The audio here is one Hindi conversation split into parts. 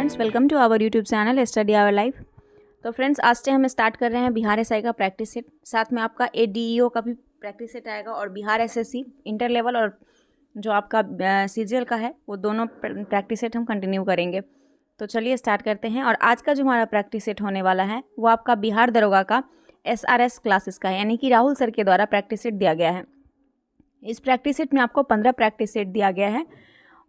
Friends, welcome to our YouTube channel study our life. तो फ्रेंड्स, आज से हम स्टार्ट कर रहे हैं बिहार एसआई का प्रैक्टिस सेट, साथ में आपका एडीईओ का भी प्रैक्टिस सेट आएगा और बिहार एसएससी इंटर लेवल और जो आपका सीजीएल का है वो दोनों प्रैक्टिस सेट हम कंटिन्यू करेंगे। तो चलिए स्टार्ट करते हैं। और आज का जो हमारा प्रैक्टिस सेट होने वाला है वो आपका बिहार दरोगा का SRS क्लासेस का है, यानी कि राहुल सर के द्वारा प्रैक्टिस सेट दिया गया है। इस प्रैक्टिस सेट में आपको 15 प्रैक्टिस सेट दिया गया है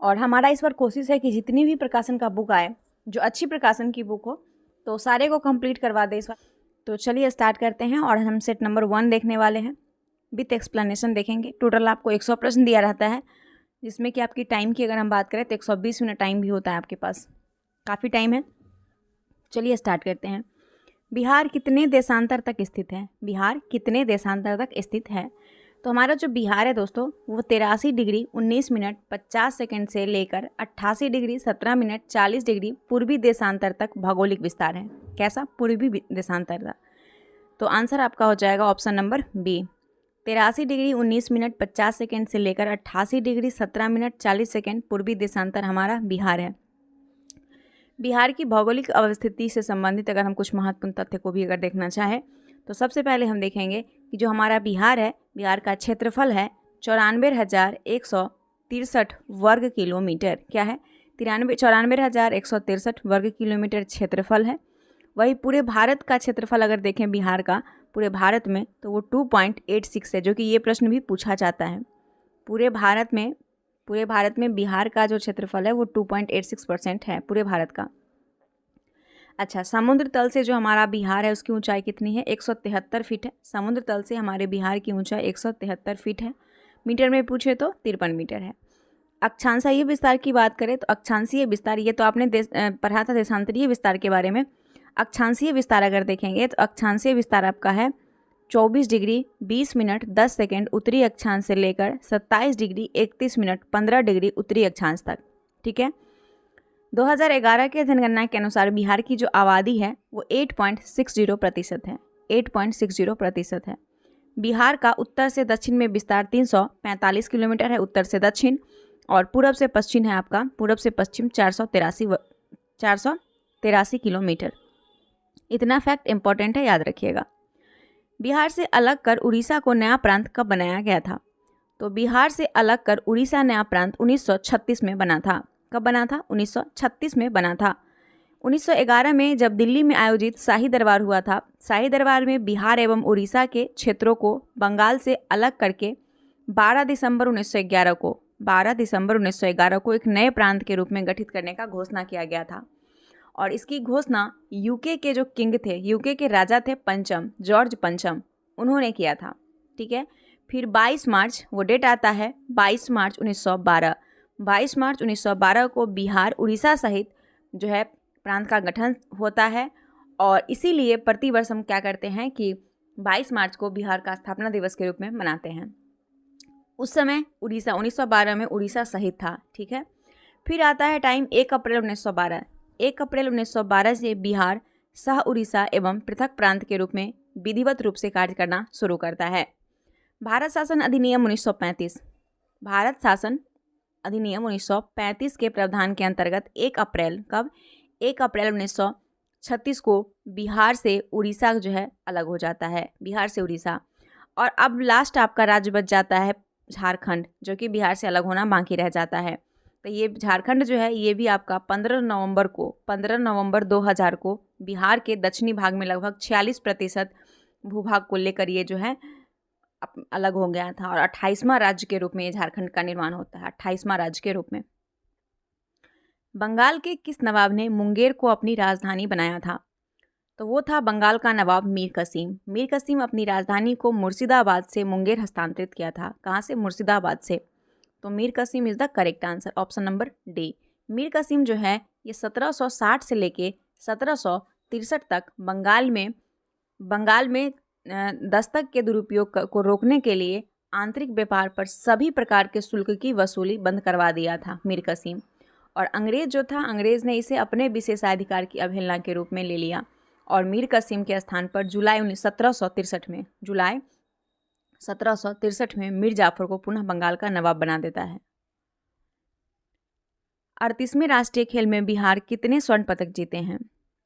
और हमारा इस बार कोशिश है कि जितनी भी प्रकाशन का बुक आए, जो अच्छी प्रकाशन की बुक हो, तो सारे को कंप्लीट करवा दे इस बार। तो चलिए स्टार्ट करते हैं और हम सेट नंबर 1 देखने वाले हैं, विथ एक्सप्लेनेशन देखेंगे। टोटल आपको 100 प्रश्न दिया रहता है, जिसमें कि आपकी टाइम की अगर हम बात करें तो 120 मिनट टाइम भी होता है आपके पास, काफ़ी टाइम है। चलिए स्टार्ट करते हैं। बिहार कितने देशांतर तक स्थित है? बिहार कितने देशांतर तक स्थित है? तो हमारा जो बिहार है दोस्तों, वो 83 डिग्री 19 मिनट 50 सेकंड से लेकर 88 डिग्री 17 मिनट 40 डिग्री पूर्वी देशांतर तक भौगोलिक विस्तार है। कैसा? पूर्वी देशांतर था। तो आंसर आपका हो जाएगा option number B, 83 degree 19 minute 50 second से लेकर 88 डिग्री 17 मिनट 40 सेकंड पूर्वी देशांतर हमारा बिहार है। बिहार की भौगोलिक अवस्थिति से संबंधित अगर हम कुछ महत्वपूर्ण तथ्य को भी अगर देखना चाहें तो सबसे पहले हम देखेंगे कि जो हमारा बिहार है, बिहार का क्षेत्रफल है 94,163 वर्ग किलोमीटर। क्या है? 94,163 वर्ग किलोमीटर क्षेत्रफल है। वही पूरे भारत का क्षेत्रफल अगर देखें बिहार का, पूरे भारत में, तो वो 2.86 है, जो कि ये प्रश्न भी पूछा जाता है। पूरे भारत में बिहार का जो क्षेत्रफल है वो 2.86% है पूरे भारत का। अच्छा, समुद्र तल से जो हमारा बिहार है उसकी ऊंचाई कितनी है? 173 फीट है। समुद्र तल से हमारे बिहार की ऊंचाई 173 फीट है। मीटर में पूछे तो 53 मीटर है। अक्षांशीय विस्तार की बात करें तो अक्षांशीय विस्तार, ये तो आपने पढ़ा था देशांतरीय विस्तार के बारे में। अक्षांशीय विस्तार अगर देखेंगे तो अक्षांशीय विस्तार आपका है 24 डिग्री 20 मिनट 10 सेकेंड उत्तरी अक्षांश से लेकर 27 डिग्री 31 मिनट 15 डिग्री उत्तरी अक्षांश तक। ठीक है। 2011 के जनगणना के अनुसार बिहार की जो आबादी है वो 8.60% है। 8.60% है। बिहार का उत्तर से दक्षिण में विस्तार 345 किलोमीटर है, उत्तर से दक्षिण, और पूरब से पश्चिम है आपका, पूरब से पश्चिम 483 किलोमीटर। इतना फैक्ट इंपॉर्टेंट है, याद रखिएगा। बिहार से अलग कर उड़ीसा को नया प्रांत कब बनाया गया था? तो बिहार से अलग कर उड़ीसा नया प्रांत 1936 में बना था। कब बना था? 1936 में बना था। 1911 में जब दिल्ली में आयोजित शाही दरबार हुआ था, शाही दरबार में बिहार एवं उड़ीसा के क्षेत्रों को बंगाल से अलग करके 12 दिसंबर 1911 को एक नए प्रांत के रूप में गठित करने का घोषणा किया गया था। और इसकी घोषणा यूके के जो किंग थे, यूके के राजा थे पंचम, जॉर्ज पंचम, उन्होंने किया था। ठीक है। फिर 22 मार्च वो डेट आता है, 22 मार्च 1912 को बिहार उड़ीसा सहित जो है प्रांत का गठन होता है। और इसीलिए प्रतिवर्ष हम क्या करते हैं कि 22 मार्च को बिहार का स्थापना दिवस के रूप में मनाते हैं। उस समय उड़ीसा 1912 में उड़ीसा सहित था। ठीक है। फिर आता है टाइम 1 अप्रैल 1912। 1 अप्रैल 1912 से बिहार सह उड़ीसा एवं पृथक प्रांत के रूप में विधिवत रूप से कार्य करना शुरू करता है। भारत शासन अधिनियम 1935। भारत शासन अधिनियम 1935 के प्रावधान के अंतर्गत 1 अप्रैल 1936 को बिहार से उड़ीसा जो है अलग हो जाता है, बिहार से उड़ीसा। और अब लास्ट आपका राज्य बच जाता है झारखंड, जो कि बिहार से अलग होना बाकी रह जाता है। तो ये झारखंड जो है ये भी आपका 15 नवंबर 2000 को बिहार के दक्षिणी भाग में लगभग 46% भूभाग को लेकर ये जो है अलग हो गया था। और 28वां राज्य के रूप में ये झारखंड का निर्माण होता है, 28वां राज्य के रूप में। बंगाल के किस नवाब ने मुंगेर को अपनी राजधानी बनाया था? तो वो था बंगाल का नवाब मीर कसीम। मीर कसीम अपनी राजधानी को मुर्शिदाबाद से मुंगेर हस्तांतरित किया था। कहाँ से? मुर्शिदाबाद से। तो Mir Qasim is the correct answer, option number D. Mir Qasim जो है ये 1760 से लेके 1763 तक बंगाल में दस्तक के दुरुपयोग को रोकने के लिए आंतरिक व्यापार पर सभी प्रकार के शुल्क की वसूली बंद करवा दिया था मीर कसीम। और अंग्रेज जो था, अंग्रेज ने इसे अपने विशेषाधिकार की अवहेलना के रूप में ले लिया और मीर कसीम के स्थान पर जुलाई 1763 में मीर जाफर को पुनः बंगाल का नवाब बना देता है। 38वें राष्ट्रीय खेल में बिहार कितने स्वर्ण पदक जीते हैं?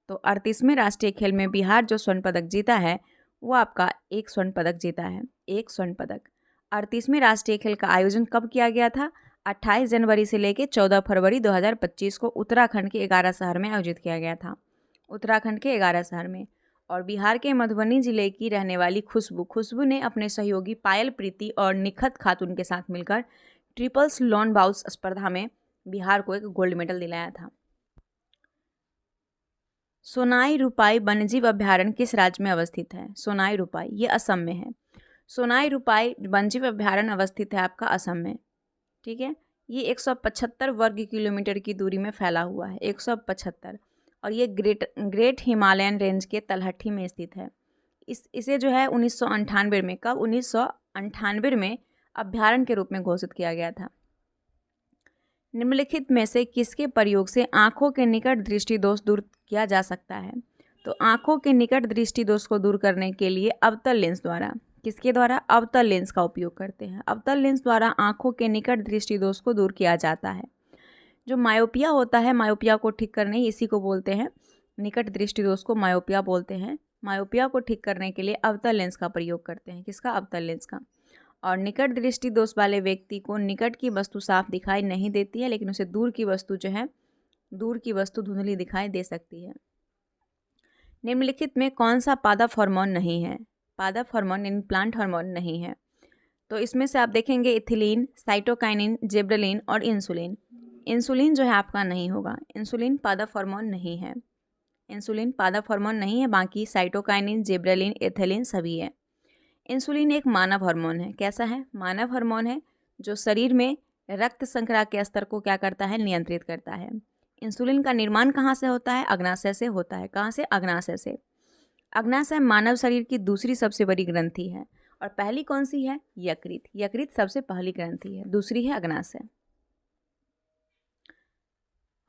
तो 38वें राष्ट्रीय खेल में बिहार जो स्वर्ण पदक जीता है वो आपका 1 स्वर्ण पदक जीता है, 1 स्वर्ण पदक। 38वें राष्ट्रीय खेल का आयोजन कब किया गया था? 28 जनवरी से लेकर 14 फरवरी 2025 को उत्तराखंड के 11 शहर में आयोजित किया गया था, उत्तराखंड के 11 शहर में। और बिहार के मधुबनी जिले की रहने वाली खुशबू ने अपने सहयोगी पायल प्रीति और निखत खातून के साथ मिलकर ट्रिपल्स लॉन बाउल्स स्पर्धा में बिहार को एक गोल्ड मेडल दिलाया था। सोनाई रूपाई वन्यजीव अभ्यारण्य किस राज्य में अवस्थित है? सोनाई रूपाई ये असम में है। सोनाई रूपाई वन्यजीव अभ्यारण्य अवस्थित है आपका असम में, ठीक है। ये 175 वर्ग किलोमीटर की दूरी में फैला हुआ है, 175। और ये ग्रेट हिमालयन रेंज के तलहटी में स्थित है। इसे जो है 1998 में, कब? 1998 में अभ्यारण्य के रूप में घोषित किया गया था। निम्नलिखित में से किसके प्रयोग से आंखों के निकट दृष्टि दोष दूर किया जा सकता है? तो आंखों के निकट दृष्टि दोष को दूर करने के लिए अवतल लेंस द्वारा, किसके द्वारा? अवतल लेंस का उपयोग करते हैं। अवतल लेंस द्वारा आंखों के निकट दृष्टि दोष को दूर किया जाता है। जो मायोपिया होता है, मायोपिया को ठीक करने, इसी को बोलते हैं निकट दृष्टि दोष को मायोपिया बोलते हैं। मायोपिया को ठीक करने के लिए अवतल लेंस का प्रयोग करते हैं। किसका? अवतल लेंस का। और निकट दृष्टि दोष वाले व्यक्ति को निकट की वस्तु साफ दिखाई नहीं देती है, लेकिन उसे दूर की वस्तु जो है, दूर की वस्तु धुंधली दिखाई दे सकती है। निम्नलिखित में कौन सा पादप हार्मोन नहीं है? पादप हार्मोन यानी प्लांट हार्मोन नहीं है। तो इसमें से आप देखेंगे इथिलीन, साइटोकाइनिन, जिब्रेलिन और इंसुलिन। इंसुलिन जो है आपका नहीं होगा, इंसुलिन पादप हार्मोन नहीं है। इंसुलिन पादप हार्मोन नहीं है, बाकी साइटोकाइनिन, जिब्रेलिन, इथिलीन सभी है। इंसुलिन एक मानव हार्मोन है। कैसा है? मानव हार्मोन है, जो शरीर में रक्त शर्करा के स्तर को क्या करता है? नियंत्रित करता है। इंसुलिन का निर्माण कहाँ से होता है? अग्नाशय से होता है। कहाँ से? अग्नाशय से। अग्नाशय मानव शरीर की दूसरी सबसे बड़ी ग्रंथि है। और पहली कौन सी है? यकृत। यकृत सबसे पहली ग्रंथि है, दूसरी है अग्नाशय।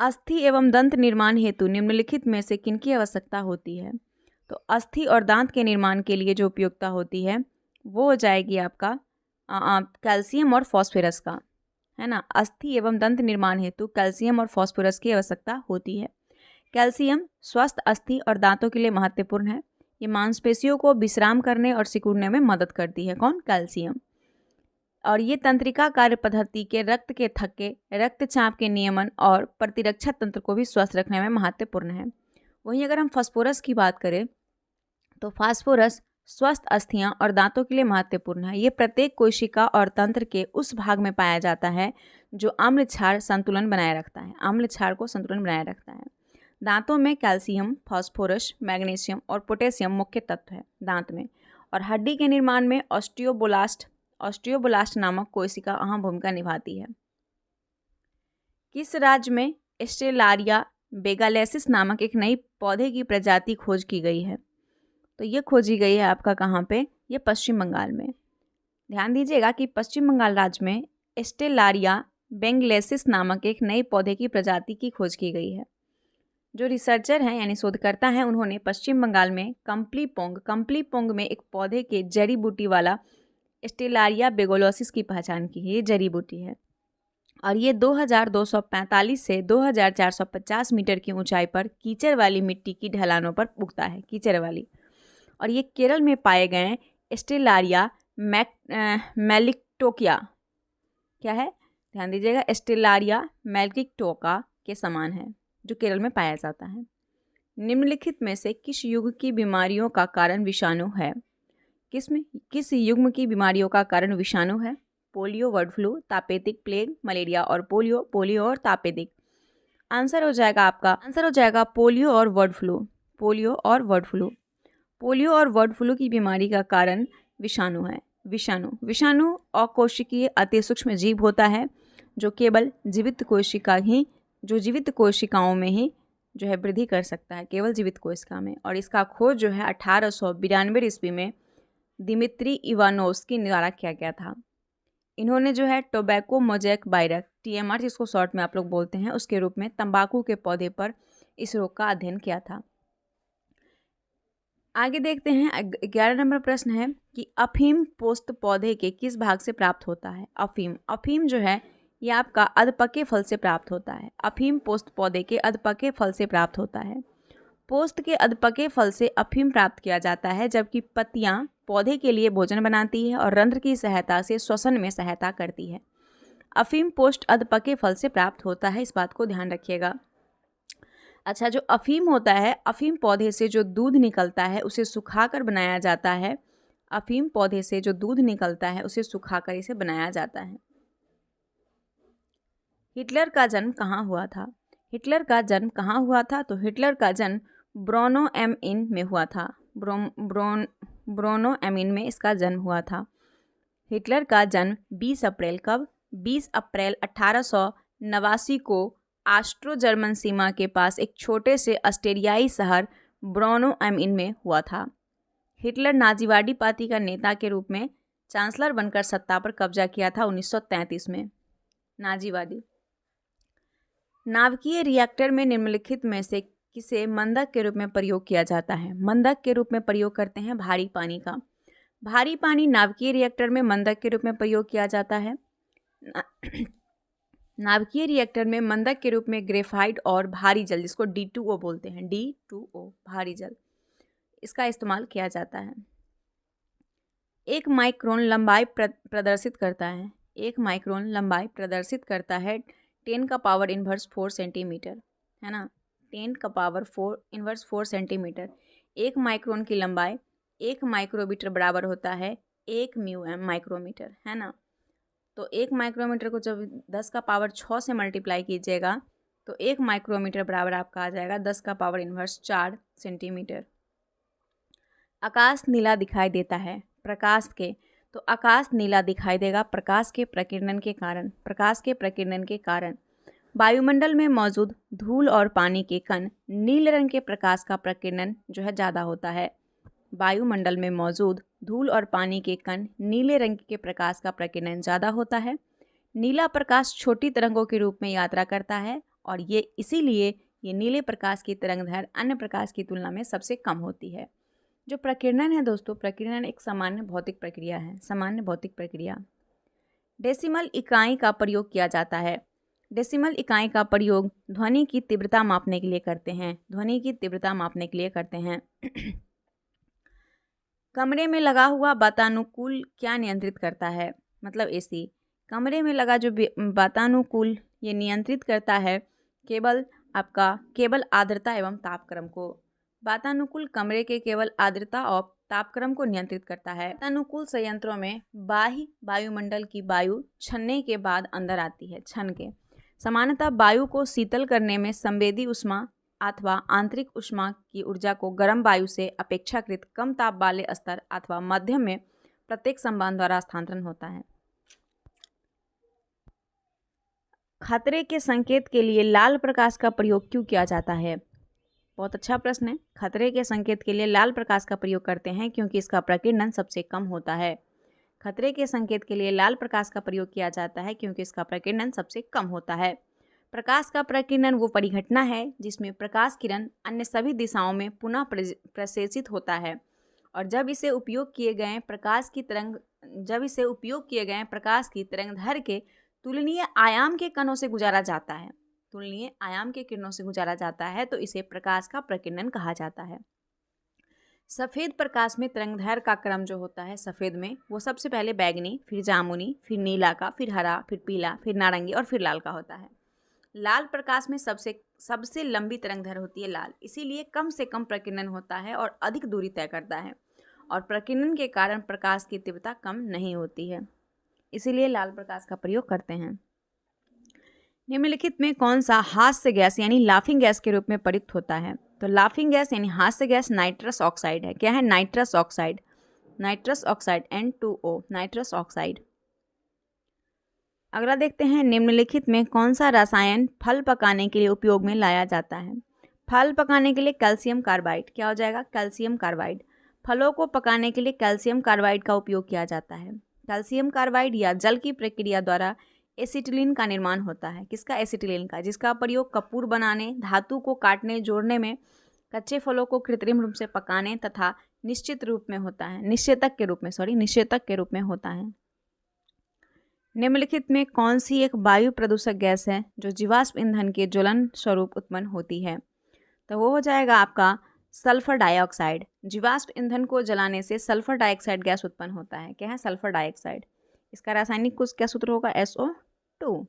अस्थि एवं दंत निर्माण हेतु निम्नलिखित में से किनकी आवश्यकता होती है? तो अस्थि और दांत के निर्माण के लिए जो उपयोगिता होती है वो हो जाएगी आपका कैल्शियम और फॉस्फोरस का, है ना। अस्थि एवं दंत निर्माण हेतु कैल्शियम और फॉस्फोरस की आवश्यकता होती है। कैल्शियम स्वस्थ अस्थि और दांतों के लिए महत्वपूर्ण है। ये मांसपेशियों को विश्राम करने और सिकुड़ने में मदद करती है। कौन? कैल्शियम। और ये तंत्रिका कार्य पद्धति के रक्त के थक्के, रक्तचाप के नियमन और प्रतिरक्षा तंत्र को भी स्वस्थ रखने में महत्वपूर्ण है। वहीं अगर हम फास्फोरस की बात करें तो फास्फोरस स्वस्थ अस्थियां और दांतों के लिए महत्वपूर्ण है। ये प्रत्येक कोशिका और तंत्र के उस भाग में पाया जाता है जो अम्ल क्षार संतुलन बनाए रखता है, अम्ल क्षार को संतुलन बनाए रखता है। दांतों में कैल्शियम, फास्फोरस, मैग्नीशियम और पोटेशियम मुख्य तत्व है दांत में। और हड्डी के निर्माण में ऑस्टियोब्लास्ट नामक कोशिका अहम भूमिका निभाती है। किस राज्य में स्टेलारिया बेगालेसिस नामक एक नई पौधे की प्रजाति खोज की गई है? तो ये खोजी गई है आपका कहाँ पे? ये पश्चिम बंगाल में। ध्यान दीजिएगा कि पश्चिम बंगाल राज्य में स्टेलारिया बेंगलेसिस नामक एक नई पौधे की प्रजाति की खोज की गई है। जो रिसर्चर हैं यानी शोधकर्ता हैं, उन्होंने पश्चिम बंगाल में कंप्लीपोंग में एक पौधे के जड़ी बूटी वाला स्टेलारिया बेगोलोसिस की पहचान की है। ये जड़ी बूटी है और ये 2245 से 2450 मीटर की ऊंचाई पर कीचड़ वाली मिट्टी की ढलानों पर उगता है, कीचड़ वाली। और ये केरल में पाए गए स्टेलारिया मेलिक्टोकिया, क्या है? ध्यान दीजिएगा, स्टेलारिया मेलिक्टोका के समान है, जो केरल में पाया जाता है। निम्नलिखित में से किस युग की बीमारियों का कारण विषाणु है? किस युग्म की बीमारियों का कारण विषाणु है? पोलियो, बर्ड फ्लू, तापेदिक, प्लेग, मलेरिया और पोलियो और तापेदिक। आंसर हो जाएगा पोलियो और बर्ड फ्लू। पोलियो और बर्ड फ्लू की बीमारी का कारण विषाणु है। विषाणु अकोशिकीय अति सूक्ष्म जीव होता है जो केवल जीवित कोशिकाओं में ही जो है वृद्धि कर सकता है, केवल जीवित कोशिका में। और इसका खोज जो है 1892 ईस्वी में दिमित्री इवानोव्स्की द्वारा किया गया था। इन्होंने जो है टोबैको मोज़ेक बायरक, TMR जिसको शॉर्ट में आप लोग बोलते हैं, उसके रूप में तंबाकू के पौधे पर इस रोग का अध्ययन किया था। आगे देखते हैं 11 नंबर प्रश्न है कि अफीम पुष्प पौधे के किस भाग से प्राप्त होता है? अफीम जो है ये आपका अधपके फल से प्राप्त होता है। अफीम पोस्त पौधे के अधपके फल से प्राप्त होता है। पोस्त के अधपके फल से अफीम प्राप्त किया जाता है, जबकि पत्तियां पौधे के लिए भोजन बनाती है और रंध्र की सहायता से श्वसन में सहायता करती है। अफीम पोस्ट अधपके फल से प्राप्त होता है, इस बात को ध्यान रखिएगा। अच्छा, जो अफीम होता है, अफीम पौधे से जो दूध निकलता है उसे सुखाकर बनाया जाता है। अफीम पौधे से जो दूध निकलता है उसे सुखाकर इसे बनाया जाता है। हिटलर का जन्म कहाँ हुआ था? हिटलर का जन्म कहाँ हुआ था? तो हिटलर का जन्म ब्रोनो एम इन में हुआ था। ब्रोनो एम इन में इसका जन्म हुआ था। हिटलर का जन्म 20 अप्रैल कब? 20 अप्रैल 1889 को ऑस्ट्रो जर्मन सीमा के पास एक छोटे से ऑस्ट्रियाई शहर ब्रोनो एम इन में हुआ था। हिटलर नाजीवादी पार्टी का नेता के रूप में चांसलर बनकर सत्ता पर कब्जा किया था 1933 में। नाजीवादी। नाभिकीय रिएक्टर में निम्नलिखित में से किसे मंदक के रूप में प्रयोग किया जाता है? मंदक के रूप में प्रयोग करते हैं भारी पानी का। भारी पानी नाभिकीय रिएक्टर में मंदक के रूप में प्रयोग किया जाता है। नाभिकीय रिएक्टर में मंदक के रूप में ग्रेफाइट और भारी जल, जिसको D2O बोलते हैं, D2O भारी जल, इसका इस्तेमाल किया जाता है। 1 माइक्रोन लंबाई प्रदर्शित करता है। 1 माइक्रोन लंबाई प्रदर्शित करता है 10 का पावर इन्वर्स 4 सेंटीमीटर, है ना। 10 का पावर 4 इन्वर्स 4 सेंटीमीटर। 1 माइक्रोन की लंबाई 1 माइक्रोमीटर बराबर होता है 1 म्यू माइक्रोमीटर, है ना। तो 1 माइक्रोमीटर को जब 10 का पावर 6 से मल्टीप्लाई कीजिएगा तो 1 माइक्रोमीटर बराबर आपका आ जाएगा 10 का पावर इन्वर्स 4 सेंटीमीटर। आकाश नीला दिखाई देता है प्रकाश के, तो आकाश नीला दिखाई देगा प्रकाश के प्रकीर्णन के कारण। प्रकाश के प्रकीर्णन के कारण वायुमंडल में मौजूद धूल और पानी के कण नीले रंग के प्रकाश का प्रकीर्णन जो है ज़्यादा होता है। वायुमंडल में मौजूद धूल और पानी के कण नीले रंग के प्रकाश का प्रकीर्णन ज़्यादा होता है। नीला प्रकाश छोटी तरंगों के रूप में यात्रा करता है और ये इसीलिए ये नीले प्रकाश की तरंगदैर्घ्य अन्य प्रकाश की तुलना में सबसे कम होती है। जो प्रकीर्णन है दोस्तों, प्रकीर्णन एक सामान्य भौतिक प्रक्रिया है। सामान्य भौतिक प्रक्रिया। डेसिमल इकाई का प्रयोग किया जाता है। डेसिमल इकाई का प्रयोग ध्वनि की तीव्रता मापने के लिए करते हैं। ध्वनि की तीव्रता मापने के लिए करते हैं। कमरे में लगा हुआ वातानुकूल क्या नियंत्रित करता है? मतलब एसी। कमरे में लगा जो वातानुकूल ये नियंत्रित करता है केवल आर्द्रता एवं तापक्रम को। वातानुकूल कमरे के केवल आर्द्रता और तापक्रम को नियंत्रित करता है। वातानुकूल संयंत्रों में बाह्य वायुमंडल की वायु छनने के बाद अंदर आती है। छन के सामान्यतः वायु को शीतल करने में संवेदी ऊष्मा अथवा आंतरिक ऊष्मा की ऊर्जा को गर्म वायु से अपेक्षाकृत कम ताप वाले स्तर अथवा मध्यम में प्रत्येक संबंध द्वारा स्थानांतरण होता है। खतरे के संकेत के लिए लाल प्रकाश का प्रयोग क्यों किया जाता है? बहुत अच्छा प्रश्न है। खतरे के संकेत के लिए लाल प्रकाश का प्रयोग करते हैं क्योंकि इसका प्रकीर्णन सबसे कम होता है। खतरे के संकेत के लिए लाल प्रकाश का प्रयोग किया जाता है क्योंकि इसका प्रकीर्णन सबसे कम होता है। प्रकाश का प्रकीर्णन वो परिघटना है जिसमें प्रकाश किरण अन्य सभी दिशाओं में पुनः प्रसेषित होता है और जब इसे उपयोग किए गए प्रकाश की तरंगदैर्घ्य के तुलनीय आयाम के कणों से गुजारा जाता है। तुलनीय आयाम के किरणों से गुजारा जाता है तो इसे प्रकाश का प्रकीर्णन कहा जाता है। सफ़ेद प्रकाश में तरंगदैर्घ्य का क्रम जो होता है सफ़ेद में वो सबसे पहले बैगनी, फिर जामुनी, फिर नीला का, फिर हरा, फिर पीला, फिर नारंगी और फिर लाल का होता है। लाल प्रकाश में सबसे लंबी तरंगदैर्घ्य होती है लाल, इसीलिए कम से कम प्रकीर्णन होता है और अधिक दूरी तय करता है और प्रकीर्णन के कारण प्रकाश की तीव्रता कम नहीं होती है, इसीलिए लाल प्रकाश का प्रयोग करते हैं। निम्नलिखित में कौन सा हास्य गैस यानी लाफिंग गैस के रूप में प्रयुक्त होता है? तो लाफिंग गैस यानी हास्य गैस नाइट्रस ऑक्साइड है। क्या है? Nitrous oxide. Nitrous oxide N2O, nitrous oxide. अगला देखते हैं, निम्नलिखित में कौन सा रसायन फल पकाने के लिए उपयोग में लाया जाता है? फल पकाने के लिए कैल्शियम कार्बाइड। क्या हो जाएगा? Calcium carbide. फलों को पकाने के लिए कैल्शियम कार्बाइड का उपयोग किया जाता है। कैल्शियम कार्बाइड या जल की प्रक्रिया द्वारा एसिटिलीन का निर्माण होता है। किसका? एसिटिलीन का, जिसका प्रयोग कपूर बनाने, धातु को काटने जोड़ने में, कच्चे फलों को कृत्रिम रूप से पकाने तथा निश्चितक के रूप में होता है। निम्नलिखित में कौन सी एक वायु प्रदूषक गैस है जो जीवाश्म ईंधन के ज्वलन स्वरूप उत्पन्न होती है? तो वो हो जाएगा आपका सल्फर डाइऑक्साइड। जीवाश्म ईंधन को जलाने से सल्फर डाइऑक्साइड गैस उत्पन्न होता है। क्या है? Sulphur dioxide. इसका रासायनिक कुछ क्या सूत्र होगा? SO2।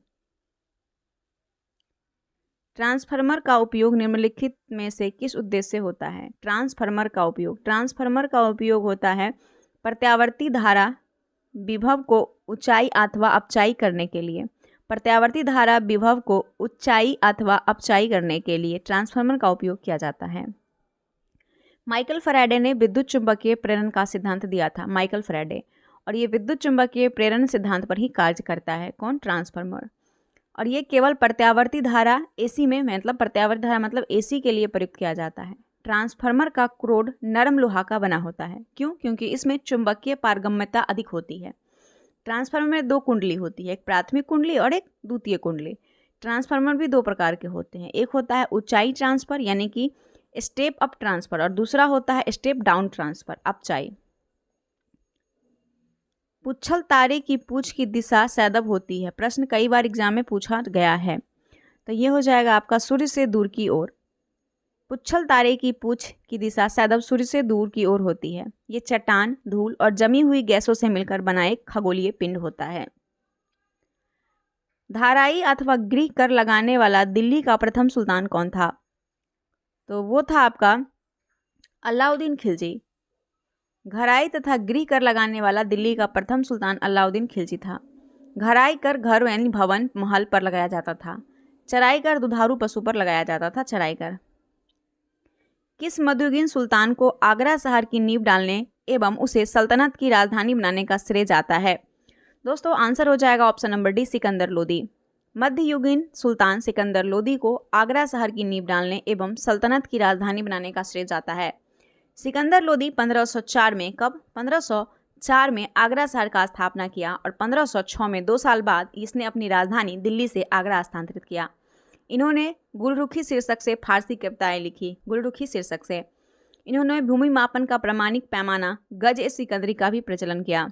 ट्रांसफार्मर का उपयोग निम्नलिखित में से किस उद्देश्य से होता है? ट्रांसफार्मर का उपयोग होता है प्रत्यावर्ती धारा विभव को ऊंचाई अथवा अपचाई करने के लिए। प्रत्यावर्ती धारा विभव को ऊंचाई अथवा अपचाई करने के लिए ट्रांसफार्मर का उपयोग किया जाता है। माइकल फैराडे ने विद्युत चुंबकीय प्रेरण का सिद्धांत दिया था। Michael Faraday. और ये विद्युत चुंबकीय प्रेरण सिद्धांत पर ही कार्य करता है। कौन? ट्रांसफार्मर। और ये केवल प्रत्यावर्ती धारा AC में, मतलब प्रत्यावर्ती धारा मतलब AC के लिए प्रयुक्त किया जाता है। ट्रांसफार्मर का क्रोड नरम लोहा का बना होता है। क्यों? क्योंकि इसमें चुंबकीय पारगम्यता अधिक होती है। ट्रांसफार्मर में 2 कुंडली होती है, एक प्राथमिक कुंडली और एक द्वितीय कुंडली। ट्रांसफार्मर भी 2 प्रकार के होते हैं। एक होता है ऊंचाई ट्रांसफर यानी कि स्टेप अप ट्रांसफर, और दूसरा होता है स्टेप डाउन ट्रांसफर, अपचाई। पुच्छल तारे की पूंछ की दिशा सैदब होती है। प्रश्न कई बार एग्जाम में पूछा गया है। तो ये हो जाएगा आपका सूर्य से दूर की ओर। पुच्छल तारे की पूंछ की दिशा सैदब सूर्य से दूर की ओर होती है। ये चट्टान, धूल और जमी हुई गैसों से मिलकर बना एक खगोलीय पिंड होता है। धाराई अथवा गृह कर लगाने वाला दिल्ली का प्रथम सुल्तान कौन था? तो वो था आपका अलाउद्दीन खिलजी। घराई तथा गृह कर लगाने वाला दिल्ली का प्रथम सुल्तान अलाउद्दीन खिलजी था। घराई कर घर यानी भवन, महल पर लगाया जाता था। चराई कर दुधारू पशु पर लगाया जाता था। चराई कर। किस मध्ययुगीन सुल्तान को आगरा शहर की नींव डालने एवं उसे सल्तनत की राजधानी बनाने का श्रेय जाता है? दोस्तों आंसर हो जाएगा option number D, Sikandar Lodi. मध्ययुगीन सुल्तान सिकंदर लोदी को आगरा शहर की नींव डालने एवं सल्तनत की राजधानी बनाने का श्रेय जाता है। सिकंदर लोदी 1504 में, कब? 1504 में आगरा शहर का स्थापना किया और 1506 में 2 साल बाद इसने अपनी राजधानी दिल्ली से आगरा स्थानांतरित किया। इन्होंने गुलरुखी शीर्षक से फारसी कविताएं लिखी। गुलरुखी शीर्षक से इन्होंने भूमि मापन का प्रमाणिक पैमाना गज ए सिकंदरी का भी प्रचलन किया।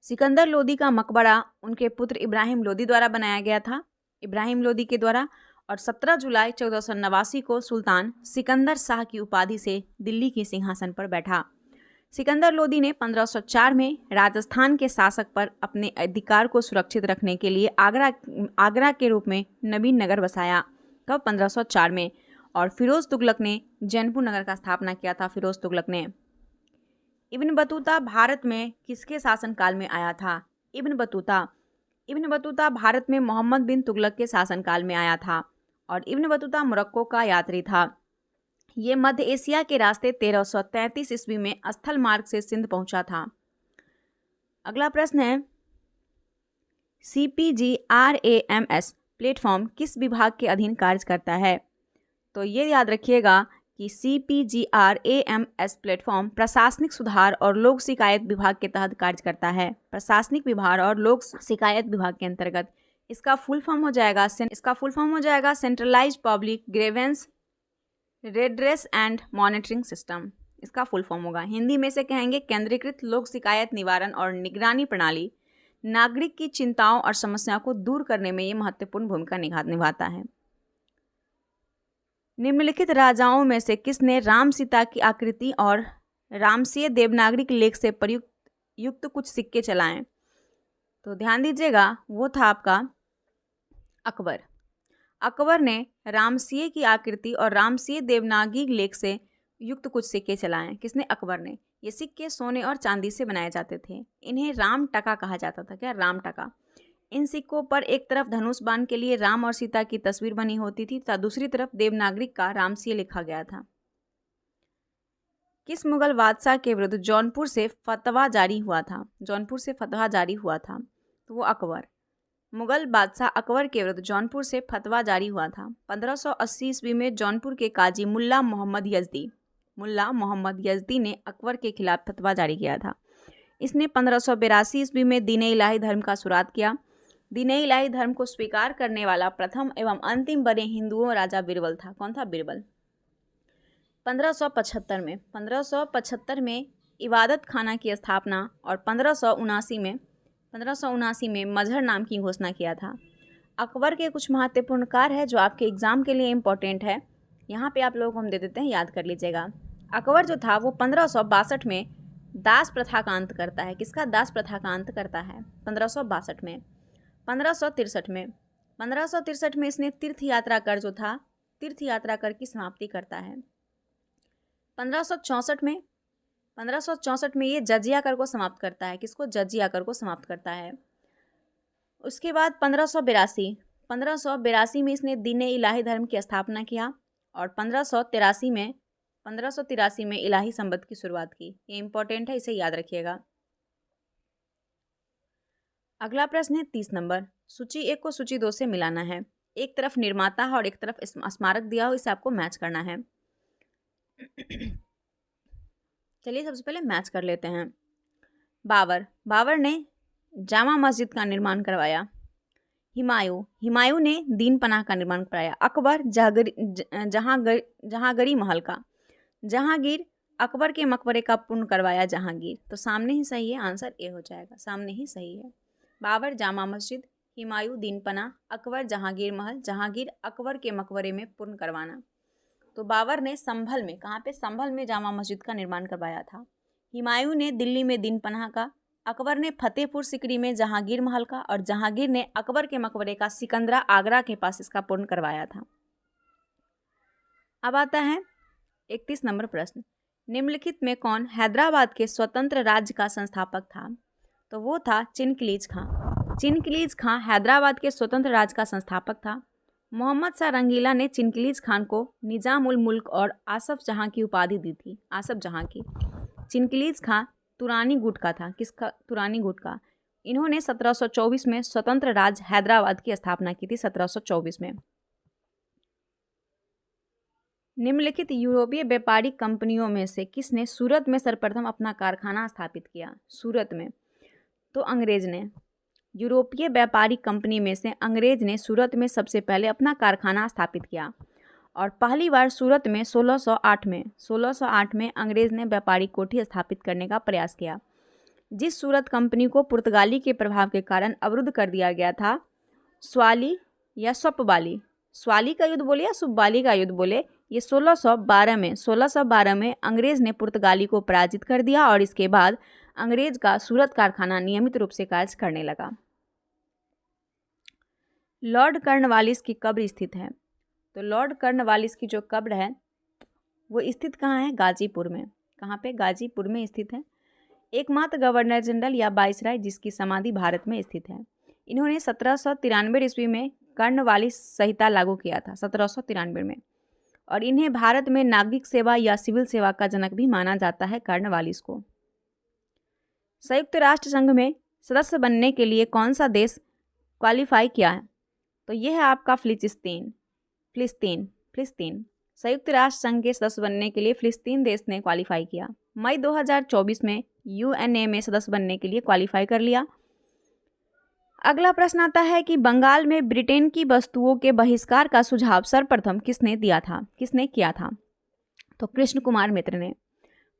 सिकंदर लोदी का मकबरा उनके पुत्र इब्राहिम लोदी द्वारा बनाया गया था। इब्राहिम लोदी के द्वारा। और 17 जुलाई 1489 को सुल्तान सिकंदर शाह की उपाधि से दिल्ली के सिंहासन पर बैठा। सिकंदर लोदी ने 1504 में राजस्थान के शासक पर अपने अधिकार को सुरक्षित रखने के लिए आगरा के रूप में नवीन नगर बसाया। कब? 1504 में। और फिरोज तुगलक ने जैनपुर नगर का स्थापना किया था। फिरोज तुगलक ने। इब्न बतूता भारत में किसके शासनकाल में आया था? इब्न बतूता भारत में मोहम्मद बिन तुगलक के शासनकाल में आया था। और इब्न बतूता मोरक्को का यात्री था। ये मध्य एशिया के रास्ते 1333 ईस्वी में स्थल मार्ग से सिंध पहुंचा था। अगला प्रश्न है, CPGRAMS प्लेटफॉर्म किस विभाग के अधीन कार्य करता है? तो ये याद रखिएगा कि CPGRAMS प्लेटफॉर्म प्रशासनिक सुधार और लोक शिकायत विभाग के तहत कार्य करता है। प्रशासनिक विभाग और लोक शिकायत विभाग के अंतर्गत। इसका फुल फॉर्म हो जाएगा centralised public grievance redress and monitoring system. इसका फुल फॉर्म होगा। हिंदी में से कहेंगे केंद्रीकृत लोक शिकायत निवारण और निगरानी प्रणाली। नागरिक की चिंताओं और समस्याओं को दूर करने में ये महत्वपूर्ण भूमिका निभाता है। निम्नलिखित राजाओं में से किसने राम सीता की आकृति और रामसीय देवनागरिक लेख से युक्त कुछ सिक्के चलाए? तो ध्यान दीजिएगा, वो था आपका अकबर। अकबर ने रामसीय की आकृति और रामसीय देवनागरी लेख से युक्त कुछ सिक्के चलाए। किसने? अकबर ने। ये सिक्के सोने और चांदी से बनाए जाते थे। इन्हें राम टका कहा जाता था। क्या? राम टका। इन सिक्कों पर एक तरफ धनुष बाण के लिए राम और सीता की तस्वीर बनी होती थी तथा दूसरी तरफ देवनागरिक का रामसीय लिखा गया था। किस मुगल बादशाह के विरुद्ध जौनपुर से फतवा जारी हुआ था? तो वो अकबर। मुगल बादशाह अकबर के विरुद्ध जौनपुर से फतवा जारी हुआ था। 1580 ईस्वी में जौनपुर के काजी मुल्ला मोहम्मद यज़दी ने अकबर के खिलाफ फतवा जारी किया था। इसने 1582 ईस्वी में दीन इलाही धर्म का शुरुआत किया। दीन इलाही धर्म को स्वीकार करने वाला प्रथम एवं अंतिम बड़े हिंदुओं राजा बीरबल था। कौन था? बीरबल। 1575 में इबादत खाना की स्थापना और 1579 में 1579 में मजहर नाम की घोषणा किया था। अकबर के कुछ महत्वपूर्ण कार्य है जो आपके एग्ज़ाम के लिए इम्पोर्टेंट है, यहाँ पे आप लोगों को हम दे देते हैं, याद कर लीजिएगा। अकबर जो था वो 1562 में दास प्रथा का अंत करता है। किसका दास प्रथा का अंत करता है? 1562 में। 1563 में इसने तीर्थ यात्रा कर जो था, तीर्थ यात्रा कर की समाप्ति करता है। 1564 में ये जजिया कर को समाप्त करता है। किसको? जजिया कर को समाप्त करता है। उसके बाद 1582 में इसने दीन-ए इलाही धर्म की स्थापना किया और 1583 में इलाही संबंध की शुरुआत की। ये इंपॉर्टेंट है, इसे याद रखिएगा। अगला प्रश्न है 30 नंबर। सूची 1 को सूची 2 से मिलाना है। एक तरफ निर्माता है और एक तरफ स्मारक दिया हो, इसे आपको मैच करना है। चलिए सबसे पहले मैच कर लेते हैं। बाबर ने जामा मस्जिद का निर्माण करवाया। हुमायूं ने दीन पनाह का निर्माण कराया। अकबर जहांगीर महल का। जहांगीर अकबर के मकबरे का पूर्ण करवाया। जहांगीर तो सामने ही सही है, आंसर ए हो जाएगा, सामने ही सही है। बाबर जामा मस्जिद, हुमायूं दीन पनाह, अकबर जहांगीर महल, जहांगीर अकबर के मकबरे में पूर्ण करवाना। तो बाबर ने संभल में, कहाँ पे? संभल में जामा मस्जिद का निर्माण करवाया था। हुमायूं ने दिल्ली में दीन पनाह का, अकबर ने फतेहपुर सिकरी में जहांगीर महल का और जहांगीर ने अकबर के मकबरे का सिकंदरा आगरा के पास इसका पूर्ण करवाया था। अब आता है 31 नंबर प्रश्न। निम्नलिखित में कौन हैदराबाद के स्वतंत्र राज्य का संस्थापक था? तो वो था चिनकिलीज खां। चिनकिलीज खां हैदराबाद के स्वतंत्र राज्य का संस्थापक था। मोहम्मद शाह रंगीला ने चिनकिलीज खान को निजाम उल मुल्क और आसफ जहां की उपाधि दी थी। आसफ जहां की। चिनकिलीज खां तुरानी गुट का था। किसका? तुरानी गुट का। इन्होंने 1724 में स्वतंत्र राज्य हैदराबाद की स्थापना की थी। 1724 में। निम्नलिखित यूरोपीय व्यापारिक कंपनियों में से किसने सूरत में सर्वप्रथम अपना कारखाना स्थापित किया? सूरत में तो अंग्रेज ने। यूरोपीय व्यापारिक कंपनी में से अंग्रेज ने सूरत में सबसे पहले अपना कारखाना स्थापित किया और पहली बार सूरत में 1608 में अंग्रेज ने व्यापारिक कोठी स्थापित करने का प्रयास किया। जिस सूरत कंपनी को पुर्तगाली के प्रभाव के कारण अवरुद्ध कर दिया गया था, स्वाली या स्वप्बाली, स्वाली का युद्ध बोले या सुब्बाली का युद्ध बोले, ये 1612 में अंग्रेज ने पुर्तगाली को पराजित कर दिया और इसके बाद अंग्रेज का सूरत कारखाना नियमित रूप से कार्य करने लगा। लॉर्ड कर्नवालिस की कब्र स्थित है। तो लॉर्ड कर्नवालिस की जो कब्र है वो स्थित कहाँ है? गाजीपुर में। कहाँ पे? गाजीपुर में स्थित है। एकमात्र गवर्नर जनरल या वाइसराय जिसकी समाधि भारत में स्थित है। इन्होंने 1793 ईस्वी में कर्नवालिस संहिता लागू किया था। 1793 में। और इन्हें भारत में नागरिक सेवा या सिविल सेवा का जनक भी माना जाता है कर्नवालिस को। संयुक्त राष्ट्र संघ में सदस्य बनने के लिए कौन सा देश क्वालिफाई किया है? तो यह है आपका फिलिस्तीन। संयुक्त राष्ट्र संघ के सदस्य बनने के लिए फिलिस्तीन देश ने क्वालिफाई किया। मई 2024 में यूएनए में सदस्य बनने के लिए क्वालिफाई कर लिया। अगला प्रश्न आता है कि बंगाल में ब्रिटेन की वस्तुओं के बहिष्कार का सुझाव सर्वप्रथम किसने दिया था? किसने किया था? तो कृष्ण कुमार मित्र ने।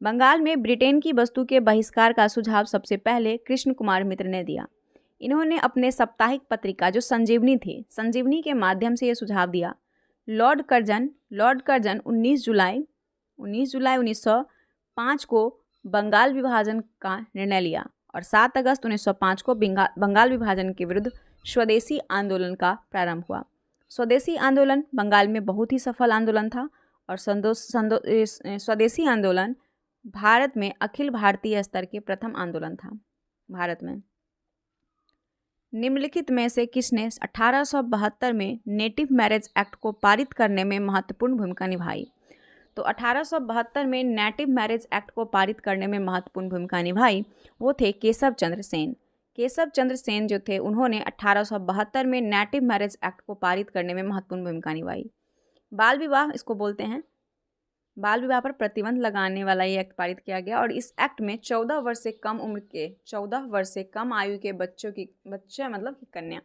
बंगाल में ब्रिटेन की वस्तु के बहिष्कार का सुझाव सबसे पहले कृष्ण कुमार मित्र ने दिया। इन्होंने अपने साप्ताहिक पत्रिका जो संजीवनी थी, संजीवनी के माध्यम से यह सुझाव दिया। लॉर्ड कर्जन 19 जुलाई 1905 को बंगाल विभाजन का निर्णय लिया और 7 अगस्त 1905 को बंगाल विभाजन के विरुद्ध स्वदेशी आंदोलन का प्रारंभ हुआ। स्वदेशी आंदोलन बंगाल में बहुत ही सफल आंदोलन था और स्वदेशी आंदोलन भारत में अखिल भारतीय स्तर के प्रथम आंदोलन था भारत में। निम्नलिखित में से किसने 1872 में नेटिव मैरिज एक्ट को पारित करने में महत्वपूर्ण भूमिका निभाई? तो 1872 में नेटिव मैरिज एक्ट को पारित करने में महत्वपूर्ण भूमिका निभाई वो थे केशव चंद्र सेन। केशव चंद्र सेन जो थे उन्होंने 1872 में नेटिव मैरिज एक्ट को पारित करने में महत्वपूर्ण भूमिका निभाई। बाल विवाह इसको बोलते हैं। बाल विवाह पर प्रतिबंध लगाने वाला ये एक्ट पारित किया गया और इस एक्ट में 14 वर्ष से कम आयु के बच्चे मतलब कि कन्या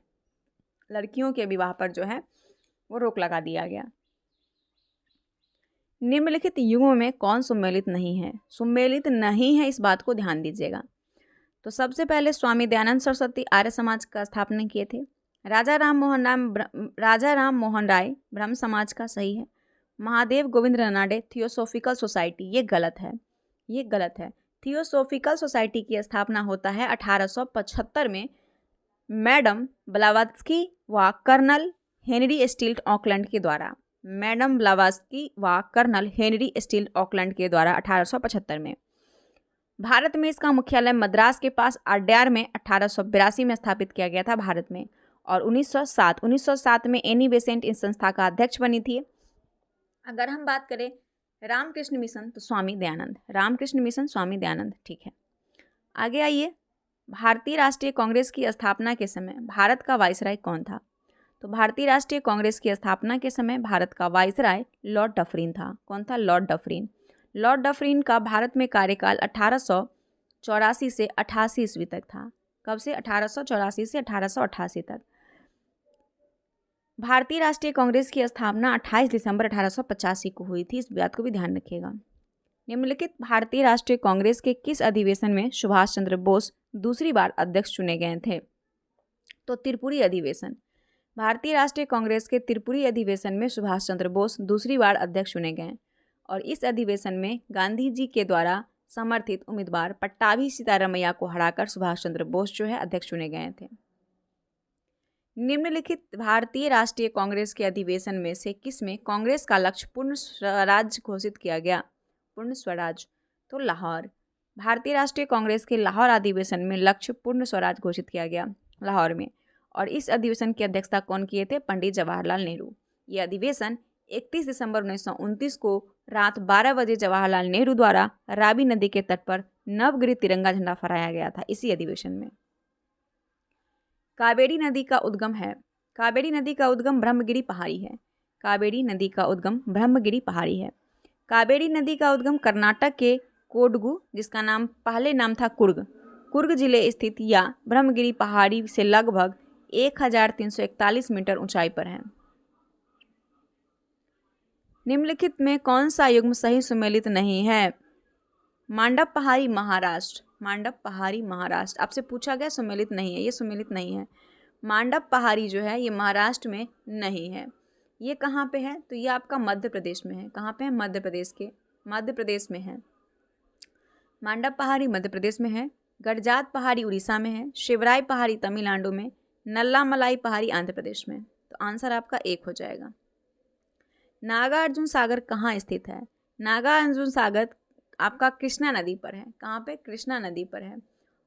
लड़कियों के विवाह पर जो है वो रोक लगा दिया गया। निम्नलिखित युगों में कौन सम्मिलित नहीं है? सम्मिलित नहीं है, इस बात को ध्यान दीजिएगा। तो सबसे पहले स्वामी दयानंद सरस्वती आर्य समाज का स्थापना किए थे। राजा राम मोहन राय ब्रह्म समाज का, सही है। महादेव गोविंद रनाडे थियोसॉफिकल सोसाइटी, ये गलत है, ये गलत है। थियोसॉफिकल सोसाइटी की स्थापना होता है 1875 में मैडम ब्लावात्स्की व कर्नल हेनरी स्टील्ट ऑकलैंड के द्वारा। मैडम ब्लावात्स्की व कर्नल हेनरी स्टील्ट ऑकलैंड के द्वारा 1875 में। भारत में इसका मुख्यालय मद्रास के पास अड्यार में 1882 में स्थापित किया गया था भारत में। और 1907 में एनी बेसेंट इस संस्था का अध्यक्ष बनी थी। अगर हम बात करें रामकृष्ण मिशन तो स्वामी दयानंद, रामकृष्ण मिशन स्वामी दयानंद, ठीक है। आगे आइए, भारतीय राष्ट्रीय कांग्रेस की स्थापना के समय भारत का वाइसराय कौन था? तो भारतीय राष्ट्रीय कांग्रेस की स्थापना के समय भारत का वाइसराय लॉर्ड डफरिन था। कौन था? Lord Dufferin. लॉर्ड डफरिन का भारत में कार्यकाल 1884 से 88 ईस्वी तक था। कब से? 1884 से 1888 तक। भारतीय राष्ट्रीय कांग्रेस की स्थापना 28 दिसंबर 1885 को हुई थी, इस बात को भी ध्यान रखिएगा। निम्नलिखित भारतीय राष्ट्रीय कांग्रेस के किस अधिवेशन में सुभाष चंद्र बोस दूसरी बार अध्यक्ष चुने गए थे? तो त्रिपुरी अधिवेशन। भारतीय राष्ट्रीय कांग्रेस के त्रिपुरी अधिवेशन में सुभाष चंद्र बोस दूसरी बार अध्यक्ष चुने गए और इस अधिवेशन में गांधी जी के द्वारा समर्थित उम्मीदवार पट्टाभी सीतारमैया को हराकर सुभाष चंद्र बोस जो है अध्यक्ष चुने गए थे। निम्नलिखित भारतीय राष्ट्रीय कांग्रेस के अधिवेशन में से किसमें कांग्रेस का लक्ष्य पूर्ण स्वराज घोषित किया गया? पूर्ण स्वराज, तो लाहौर। भारतीय राष्ट्रीय कांग्रेस के लाहौर अधिवेशन में लक्ष्य पूर्ण स्वराज घोषित किया गया लाहौर में। और इस अधिवेशन की अध्यक्षता कौन किए थे? पंडित जवाहरलाल नेहरू। ये अधिवेशन 31 दिसंबर 1929 को रात 12 बजे जवाहरलाल नेहरू द्वारा रावी नदी के तट पर नवगृह तिरंगा झंडा फहराया गया था इसी अधिवेशन में। कावेरी नदी का उद्गम है। कावेरी नदी का उद्गम ब्रह्मगिरी पहाड़ी है। कावेरी नदी का उद्गम ब्रह्मगिरी पहाड़ी है। कावेरी नदी का उद्गम कर्नाटक के कोडगु, जिसका नाम पहले नाम था कुर्ग जिले स्थित या ब्रह्मगिरी पहाड़ी से लगभग 1341 मीटर ऊंचाई पर है। निम्नलिखित में कौन सा युग्म सही सुमेलित नहीं है? मांडव पहाड़ी महाराष्ट्र। मांडव पहाड़ी महाराष्ट्र आपसे पूछा गया, सुमेलित नहीं है, ये सुमेलित नहीं है। मांडव पहाड़ी जो है ये महाराष्ट्र में नहीं है। ये कहाँ पे है? तो ये आपका मध्य प्रदेश में है। कहाँ पे है? मध्य प्रदेश में है। मांडव पहाड़ी मध्य प्रदेश में है। गडजात पहाड़ी उड़ीसा में है। शिवराय पहाड़ी तमिलनाडु में। नल्लामलाई पहाड़ी आंध्र प्रदेश में। तो आंसर आपका 1 हो जाएगा। नागार्जुन सागर कहाँ स्थित है? नागार्जुन सागर आपका कृष्णा नदी पर है। कहाँ पे? कृष्णा नदी पर है।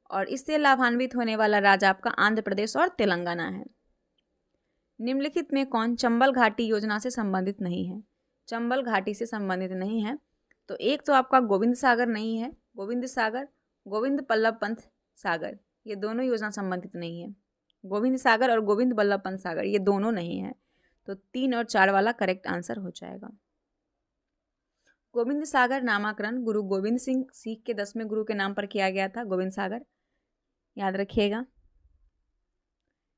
और इससे लाभान्वित होने वाला राज्य आपका आंध्र प्रदेश और तेलंगाना है। निम्नलिखित में कौन चंबल घाटी योजना से संबंधित नहीं है? चंबल घाटी से संबंधित नहीं है तो एक तो आपका गोविंद सागर नहीं है। गोविंद सागर, गोविंद बल्लभ पंत सागर, ये दोनों योजना संबंधित नहीं है। गोविंद सागर और गोविंद बल्लभ पंत सागर ये दोनों नहीं है। तो 3 और 4 वाला करेक्ट आंसर हो जाएगा। गोविंद सागर नामकरण गुरु गोविंद सिंह सिख के 10वें गुरु के नाम पर किया गया था। गोविंद सागर याद रखिएगा।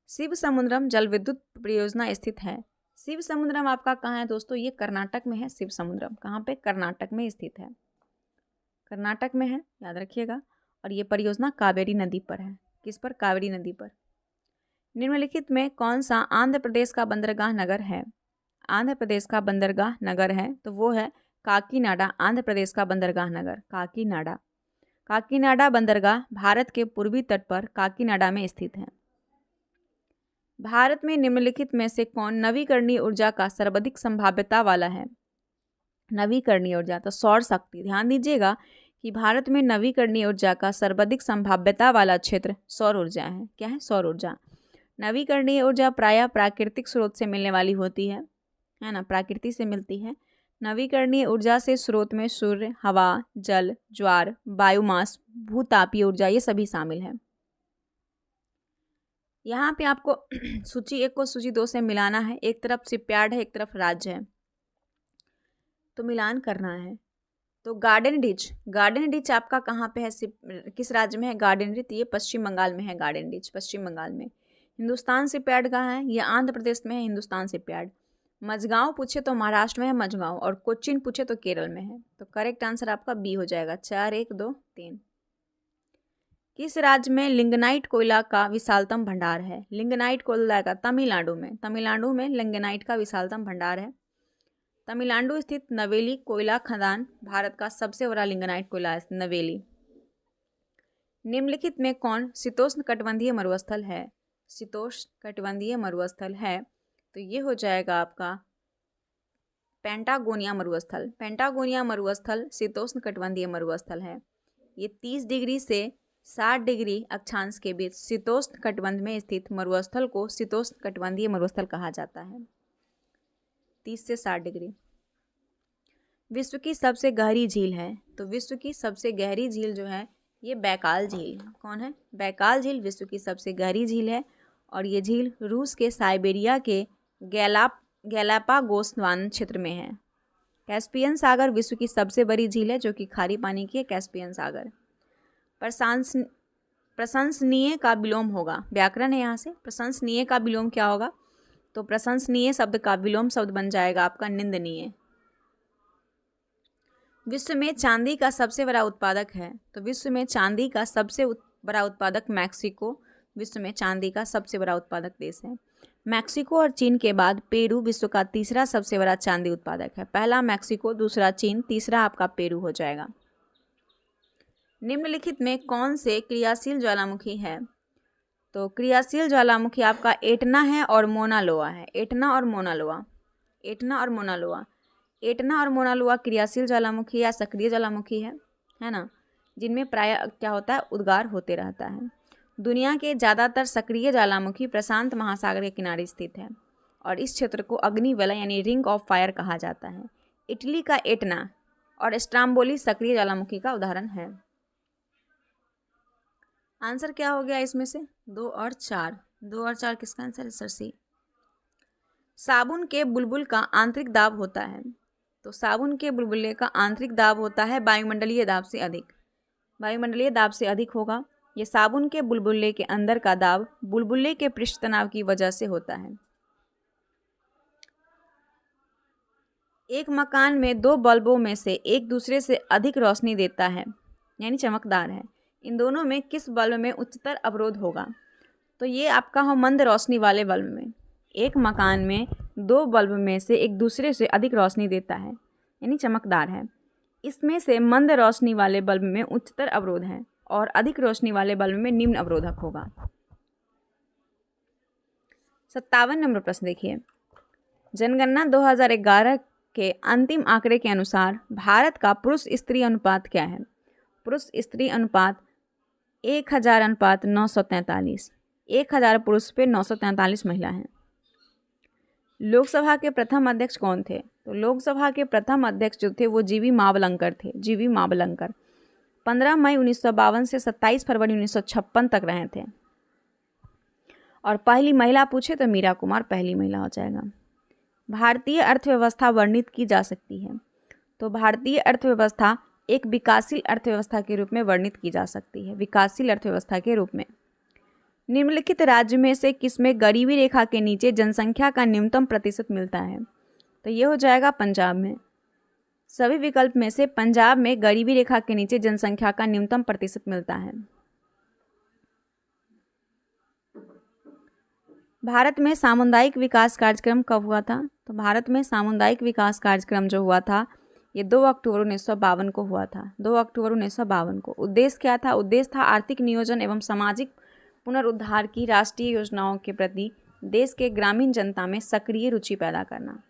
शिव समुद्रम जल विद्युत परियोजना स्थित है। शिव समुद्रम आपका कहाँ है दोस्तों? ये कर्नाटक में है। शिव समुद्रम कहाँ पे? कर्नाटक में स्थित है। कर्नाटक में है, याद रखिएगा। और ये परियोजना कावेरी नदी पर है। किस पर? कावेरी नदी पर। निम्नलिखित में कौन सा आंध्र प्रदेश का बंदरगाह नगर है? आंध्र प्रदेश का बंदरगाह नगर है तो वो है काकीनाडा। आंध्र प्रदेश का बंदरगाह नगर काकीनाडा। काकीनाडा बंदरगाह भारत के पूर्वी तट पर काकीनाडा में स्थित है। भारत में निम्नलिखित में से कौन नवीकरणीय ऊर्जा का सर्वाधिक संभाव्यता वाला है? नवीकरणीय ऊर्जा तो सौर शक्ति। ध्यान दीजिएगा कि भारत में नवीकरणीय ऊर्जा का सर्वाधिक संभाव्यता वाला क्षेत्र सौर ऊर्जा है। क्या है? सौर ऊर्जा। नवीकरणीय ऊर्जा प्रायः प्राकृतिक स्रोत से मिलने वाली होती है ना, प्रकृति से मिलती है। नवीकरणीय ऊर्जा से स्रोत में सूर्य, हवा, जल, ज्वार, बायोमास, भूतापीय ऊर्जा ये सभी शामिल है। यहाँ पे आपको सूची 1 को सूची 2 से मिलाना है। एक तरफ शिपयार्ड है, एक तरफ राज्य है, तो मिलान करना है। तो गार्डन डिच आपका कहाँ पे है? किस राज्य में है गार्डन डिच? ये पश्चिम बंगाल में है। गार्डन डिच पश्चिम बंगाल में। हिंदुस्तान शिपयार्ड कहाँ है? ये आंध्र प्रदेश में है। हिंदुस्तान शिपयार्ड। मझगांव पूछे तो महाराष्ट्र में है मझगांव, और कोच्चिन पूछे तो केरल में है। तो करेक्ट आंसर आपका बी हो जाएगा। 4 1 2 3। किस राज्य में लिंगनाइट कोयला का विशालतम भंडार है? लिंगनाइट कोयला का तमिलनाडु में लिंगनाइट का विशालतम भंडार है। तमिलनाडु स्थित नवेली कोयला खदान भारत का सबसे बड़ा लिंगनाइट कोयला है, नवेली। निम्नलिखित में कौन शीतोष्ण कटिबंधीय मरुस्थल है? शीतोष्ण कटिबंधीय मरुस्थल है तो ये हो जाएगा आपका पेंटागोनिया मरुस्थल। पेंटागोनिया मरुस्थल शीतोष्ण कटिबंधीय मरुस्थल है। ये 30 डिग्री से 60 डिग्री अक्षांश के बीच शीतोष्ण कटिबंध में स्थित मरुस्थल को शीतोष्ण कटिबंधीय मरुस्थल कहा जाता है। 30 से 60 डिग्री। विश्व की सबसे गहरी झील है तो विश्व की सबसे गहरी झील जो है ये बैकाल झील। कौन है? बैकाल झील विश्व की सबसे गहरी झील है और ये झील रूस के साइबेरिया के गैलापागोस वन क्षेत्र में है। कैस्पियन सागर विश्व की सबसे बड़ी झील है जो कि खारी पानी की है, कैस्पियन सागर। प्रशंसनीय का विलोम होगा, व्याकरण है यहाँ से। प्रशंसनीय का विलोम क्या होगा? तो प्रशंसनीय शब्द का विलोम शब्द बन जाएगा आपका निंदनीय। विश्व में चांदी का सबसे बड़ा उत्पादक है तो विश्व में चांदी का सबसे बड़ा उत्पादक मैक्सिको विश्व में चांदी का सबसे बड़ा उत्पादक देश है। मैक्सिको और चीन के बाद पेरू विश्व का तीसरा सबसे बड़ा चांदी उत्पादक है। पहला मैक्सिको, दूसरा चीन, तीसरा आपका पेरू हो जाएगा। निम्नलिखित में कौन से क्रियाशील ज्वालामुखी है? तो क्रियाशील ज्वालामुखी आपका एटना है और मोना लोआ है। एटना और मोना लोआ क्रियाशील ज्वालामुखी या सक्रिय ज्वालामुखी है ना, जिनमें प्रायः क्या होता है, उद्गार होते रहता है। दुनिया के ज़्यादातर सक्रिय ज्वालामुखी प्रशांत महासागर के किनारे स्थित है और इस क्षेत्र को अग्निवलय यानी रिंग ऑफ फायर कहा जाता है। इटली का एटना और स्ट्राम्बोली सक्रिय ज्वालामुखी का उदाहरण है। आंसर क्या हो गया इसमें से? 2 और 4 किसका आंसर है सर? सी। साबुन के बुलबुल का आंतरिक दाब होता है तो साबुन के बुलबुले का आंतरिक दाब होता है वायुमंडलीय दाब से अधिक। वायुमंडलीय दाब से अधिक होगा। ये साबुन के बुलबुले के अंदर का दाब बुलबुले के पृष्ठ तनाव की वजह से होता है। एक मकान में 2 बल्बों में से एक दूसरे से अधिक रोशनी देता है यानी चमकदार है। इन दोनों में किस बल्ब में उच्चतर अवरोध होगा? तो ये आपका हो मंद रोशनी वाले बल्ब में। एक मकान में 2 बल्ब में से एक दूसरे से अधिक रोशनी देता है यानी चमकदार है। इसमें से मंद रोशनी वाले बल्ब में उच्चतर अवरोध है और अधिक रोशनी वाले बल्ब में निम्न अवरोधक होगा। 57 नंबर प्रश्न देखिए। जनगणना 2011 के अंतिम आंकड़े के अनुसार भारत का पुरुष स्त्री अनुपात क्या है? पुरुष स्त्री अनुपात 1000:943। 1000 पुरुष पे 943 महिला हैं। लोकसभा के प्रथम अध्यक्ष कौन थे? तो लोकसभा के प्रथम अध्यक्ष जो थे वो जीवी मावलंकर थे। जीवी मावलंकर 15 मई 1952 से 27 फरवरी 1956 तक रहे थे। और पहली महिला पूछे तो मीरा कुमार पहली महिला हो जाएगा। भारतीय अर्थव्यवस्था वर्णित की जा सकती है तो भारतीय अर्थव्यवस्था एक विकासशील अर्थव्यवस्था के रूप में वर्णित की जा सकती है। विकासशील अर्थव्यवस्था के रूप में। निम्नलिखित राज्य में से किसमें गरीबी रेखा के नीचे जनसंख्या का न्यूनतम प्रतिशत मिलता है? तो ये हो जाएगा पंजाब में। सभी विकल्प में से पंजाब में गरीबी रेखा के नीचे जनसंख्या का न्यूनतम प्रतिशत मिलता है। भारत में सामुदायिक विकास कार्यक्रम कब हुआ था? तो भारत में सामुदायिक विकास कार्यक्रम जो हुआ था ये 2 अक्टूबर 1952 को हुआ था। 2 अक्टूबर 1952 को। उद्देश्य क्या था? उद्देश्य था आर्थिक नियोजन एवं सामाजिक पुनरुद्धार की राष्ट्रीय योजनाओं के प्रति देश के ग्रामीण जनता में सक्रिय रुचि पैदा करना।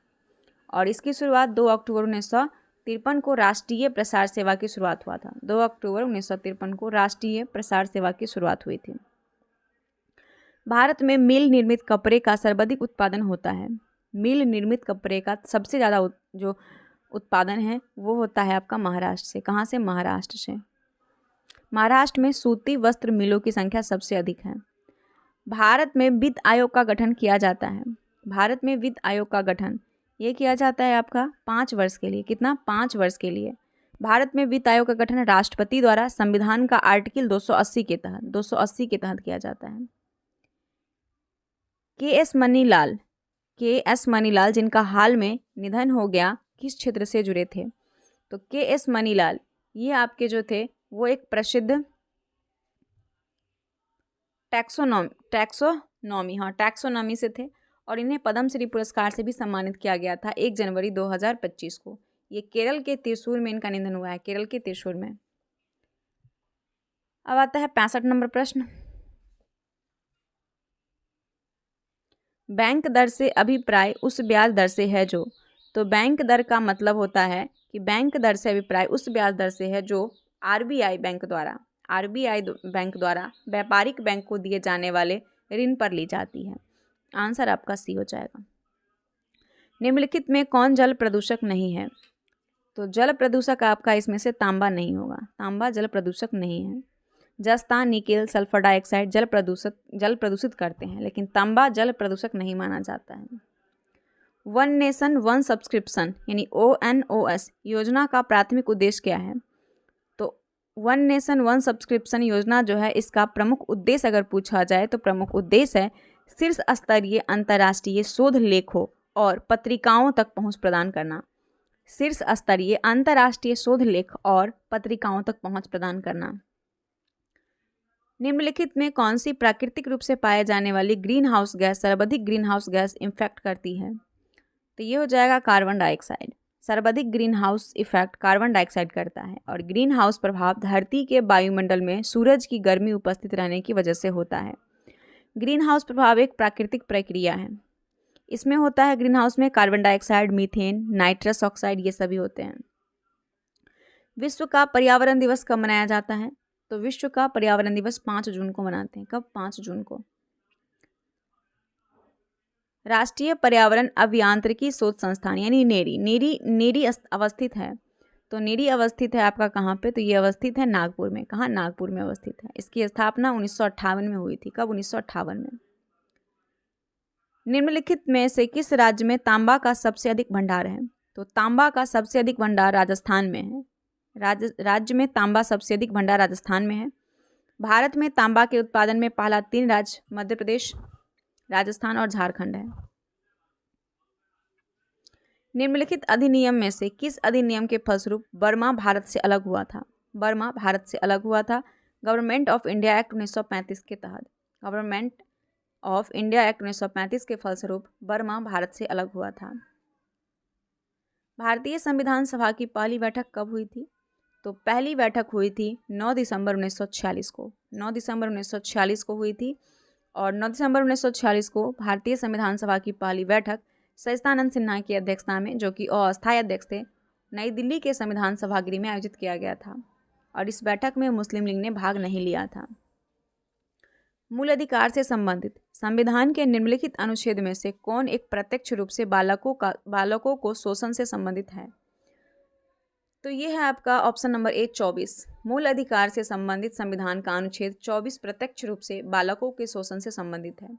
और इसकी शुरुआत 2 अक्टूबर 1953 को राष्ट्रीय प्रसार सेवा की शुरुआत हुआ था। 2 अक्टूबर 1953 को राष्ट्रीय प्रसार सेवा की शुरुआत हुई थी। भारत में मिल निर्मित कपड़े का सर्वाधिक उत्पादन होता है। मिल निर्मित कपड़े का सबसे ज़्यादा जो उत्पादन है वो होता है आपका महाराष्ट्र से। कहाँ से? महाराष्ट्र से। महाराष्ट्र में सूती वस्त्र मिलों की संख्या सबसे अधिक है। भारत में वित्त आयोग का गठन किया जाता है। भारत में वित्त आयोग का गठन ये किया जाता है आपका 5 वर्ष के लिए। कितना? 5 वर्ष के लिए। भारत में वित्त आयोग का गठन राष्ट्रपति द्वारा संविधान का आर्टिकल 280 के तहत किया जाता है। के.एस. मनीलाल जिनका हाल में निधन हो गया किस क्षेत्र से जुड़े थे? तो के.एस. मनीलाल ये आपके जो थे वो एक प्रसिद्ध टैक्सोनॉमी से थे और इन्हें पद्मश्री पुरस्कार से भी सम्मानित किया गया था 1 जनवरी 2025 को। ये केरल के त्रिशूर में इनका निधन हुआ है, केरल के त्रिशूर में। अब आता है 65 नंबर प्रश्न। बैंक दर से अभिप्राय उस ब्याज दर से है जो, तो बैंक दर का मतलब होता है कि बैंक दर से अभिप्राय उस ब्याज दर से है जो आरबीआई बैंक द्वारा व्यापारिक बैंक को दिए जाने वाले ऋण पर ली जाती है। आंसर आपका सी हो जाएगा। निम्नलिखित में कौन जल प्रदूषक नहीं है? तो जल प्रदूषक आपका इसमें से तांबा नहीं होगा, तांबा जल प्रदूषक नहीं है। जस्ता, निकेल, सल्फर डाइऑक्साइड जल प्रदूषित करते हैं, लेकिन तांबा जल प्रदूषक नहीं माना जाता है। वन नेशन वन सब्सक्रिप्शन यानी ONOS योजना का प्राथमिक उद्देश्य क्या है? तो वन नेशन वन सब्सक्रिप्शन योजना जो है, इसका प्रमुख उद्देश्य अगर पूछा जाए तो प्रमुख उद्देश्य है शीर्ष स्तरीय अंतर्राष्ट्रीय शोध लेखों और पत्रिकाओं तक पहुंच प्रदान करना। शीर्ष स्तरीय अंतर्राष्ट्रीय शोध लेख और पत्रिकाओं तक पहुंच प्रदान करना। निम्नलिखित में कौन सी प्राकृतिक रूप से पाए जाने वाली ग्रीन हाउस गैस सर्वाधिक ग्रीन हाउस गैस इफेक्ट करती है? तो ये हो जाएगा कार्बन डाइऑक्साइड। सर्वाधिक green house effect carbon dioxide करता है और ग्रीन हाउस प्रभाव धरती के वायुमंडल में सूरज की गर्मी उपस्थित रहने की वजह से होता है। ग्रीन हाउस प्रभाव एक प्राकृतिक प्रक्रिया है। इसमें होता है ग्रीन हाउस में carbon dioxide, methane, nitrous oxide, ये सभी होते हैं। विश्व का पर्यावरण दिवस कब मनाया जाता है? तो विश्व का पर्यावरण दिवस 5 जून को मनाते हैं। कब? 5 जून को। राष्ट्रीय पर्यावरण अभियांत्रिकी शोध संस्थान यानी नेरी अवस्थित है। तो नेरी अवस्थित है आपका कहाँ पे? तो ये अवस्थित है नागपुर में। कहाँ? नागपुर में अवस्थित है। इसकी स्थापना 1958 में हुई थी। कब? 1958 में। निम्नलिखित में से किस राज्य में तांबा का सबसे अधिक भंडार है? तो तांबा का सबसे अधिक भंडार राजस्थान में है। राज्य में तांबा सबसे अधिक भंडार राजस्थान में है। भारत में तांबा के उत्पादन में पहला 3 राज्य मध्य प्रदेश, राजस्थान और झारखंड है। निम्नलिखित अधिनियम में से किस अधिनियम के फलस्वरूप बर्मा भारत से अलग हुआ था? बर्मा भारत से अलग हुआ था गवर्नमेंट ऑफ इंडिया एक्ट 1935 के तहत। गवर्नमेंट ऑफ इंडिया एक्ट 1935 के फलस्वरूप बर्मा भारत से अलग हुआ था। भारतीय संविधान सभा की पहली बैठक कब हुई थी? तो पहली बैठक हुई थी 9 दिसंबर 1946 को। 9 दिसंबर 1946 को हुई थी और 9 दिसंबर 1946 को भारतीय संविधान सभा की पहली बैठक सच्चिदानंद सिन्हा की अध्यक्षता में, जो कि अस्थायी अध्यक्ष थे, नई दिल्ली के संविधान सभागृह में आयोजित किया गया था और इस बैठक में मुस्लिम लीग ने भाग नहीं लिया था। मूल अधिकार से संबंधित संविधान के निम्नलिखित अनुच्छेद में से कौन एक प्रत्यक्ष रूप से बालकों को शोषण से संबंधित है? तो ये है आपका ऑप्शन नंबर ए 24। मूल अधिकार से संबंधित संविधान का अनुच्छेद 24 प्रत्यक्ष रूप से बालकों के शोषण से संबंधित है।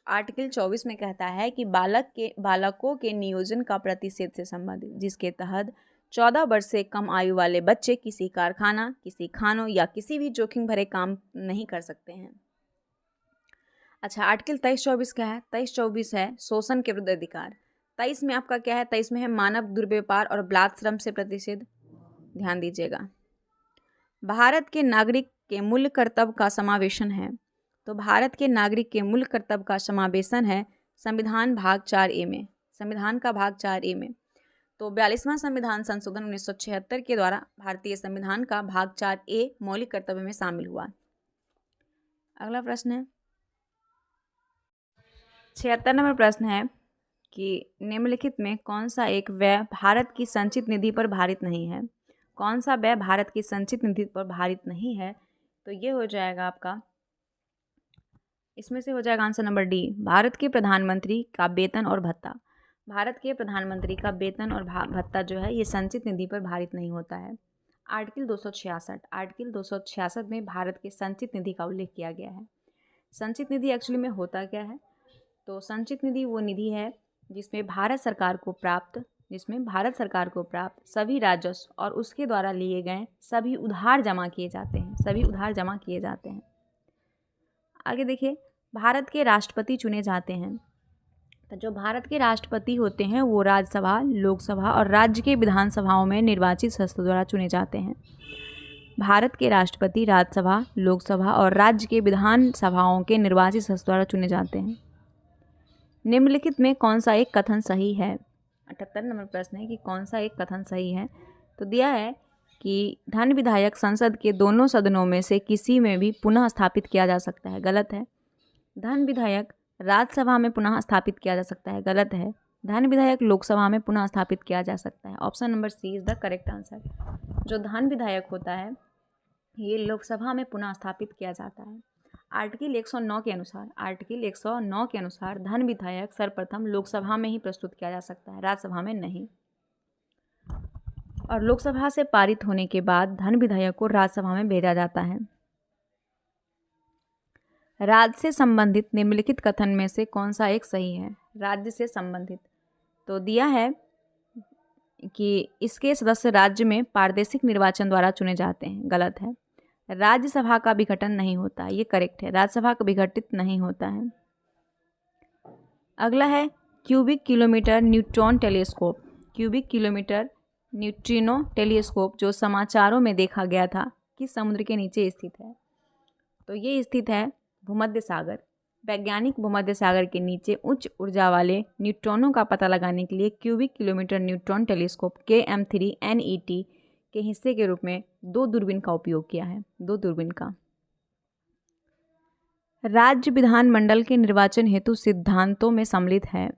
आर्टिकल 24 में कहता है कि बालकों के नियोजन का प्रतिषेध से संबंधित, जिसके तहत 14 वर्ष से कम आयु वाले बच्चे किसी कारखाना, किसी खानों या किसी भी जोखिम भरे काम नहीं कर सकते हैं। अच्छा, आर्टिकल 23-24 क्या है? 23-24 है शोषण के विरुद्ध अधिकार। 23 में आपका क्या है? 23 में है मानव दुर्व्यवहार और बलात्कार श्रम से प्रतिषेध। ध्यान दीजिएगा। भारत के नागरिक के मूल कर्तव्य का समावेशन है। तो भारत के नागरिक के मूल कर्तव्य का समावेशन है संविधान भाग 4A में। संविधान का भाग 4A में। तो 42वां संविधान संशोधन 1976 के द्वारा भारतीय संविधान का भाग 4A मौलिक कर्तव्य में शामिल हुआ। अगला प्रश्न है 76 नंबर प्रश्न है कि निम्नलिखित में कौन सा एक व्यय भारत की संचित निधि पर भारित नहीं है? कौन सा व्यय भारत की संचित निधि पर भारित नहीं है? तो ये हो जाएगा आपका, इसमें से हो जाएगा आंसर नंबर डी, भारत के प्रधानमंत्री का वेतन और भत्ता। भारत के प्रधानमंत्री का वेतन और भत्ता जो है ये संचित निधि पर भारित नहीं होता है। आर्टिकल 266 में भारत के संचित निधि का उल्लेख किया गया है। संचित निधि एक्चुअली में होता क्या है? तो संचित निधि वो निधि है जिसमें भारत सरकार को प्राप्त सभी राजस्व और उसके द्वारा लिए गए सभी उधार जमा किए जाते हैं। आगे देखिए, भारत के राष्ट्रपति चुने जाते हैं। तो जो भारत के राष्ट्रपति होते हैं वो राज्यसभा, लोकसभा और राज्य के विधानसभाओं में निर्वाचित सदस्यों द्वारा चुने जाते हैं। भारत के राष्ट्रपति राज्यसभा, लोकसभा और राज्य के विधान सभाओं के निर्वाचित सदस्यों द्वारा चुने जाते हैं। निम्नलिखित में कौन सा एक कथन सही है? 78 नंबर प्रश्न है कि कौन सा एक कथन सही है। तो दिया है कि धन विधायक संसद के दोनों सदनों में से किसी में भी पुनः स्थापित किया जा सकता है, गलत है। धन विधायक राज्यसभा में पुनः स्थापित किया जा सकता है, गलत है। धन विधायक लोकसभा में पुनः स्थापित किया जा सकता है। Option number C is the correct answer. जो धन विधायक होता है ये लोकसभा में पुनः स्थापित किया जाता है। आर्टिकल 109 के अनुसार धन विधायक सर्वप्रथम लोकसभा में ही प्रस्तुत किया जा सकता है, राज्यसभा में नहीं। और लोकसभा से पारित होने के बाद धन विधायक को राज्यसभा में भेजा जाता है। राज्य से संबंधित निम्नलिखित कथन में से कौन सा एक सही है? राज्य से संबंधित तो दिया है कि इसके सदस्य राज्य में प्रादेशिक निर्वाचन द्वारा चुने जाते हैं, गलत है। राज्यसभा का विघटन नहीं होता है, ये करेक्ट है। राज्यसभा का विघटित नहीं होता है। अगला है cubic kilometre neutron telescope. Cubic kilometre neutrino telescope जो समाचारों में देखा गया था कि समुद्र के नीचे स्थित है। तो ये स्थित है भूमध्य सागर। वैज्ञानिक भूमध्य सागर के नीचे उच्च ऊर्जा वाले न्यूट्रॉनों का पता लगाने के लिए cubic kilometre neutron telescope KM3 NET के हिस्से के रूप में 2 दूरबीन का उपयोग किया है। 2 दूरबीन का। राज्य विधानमंडल के निर्वाचन हेतु सिद्धांतों में सम्मिलित है।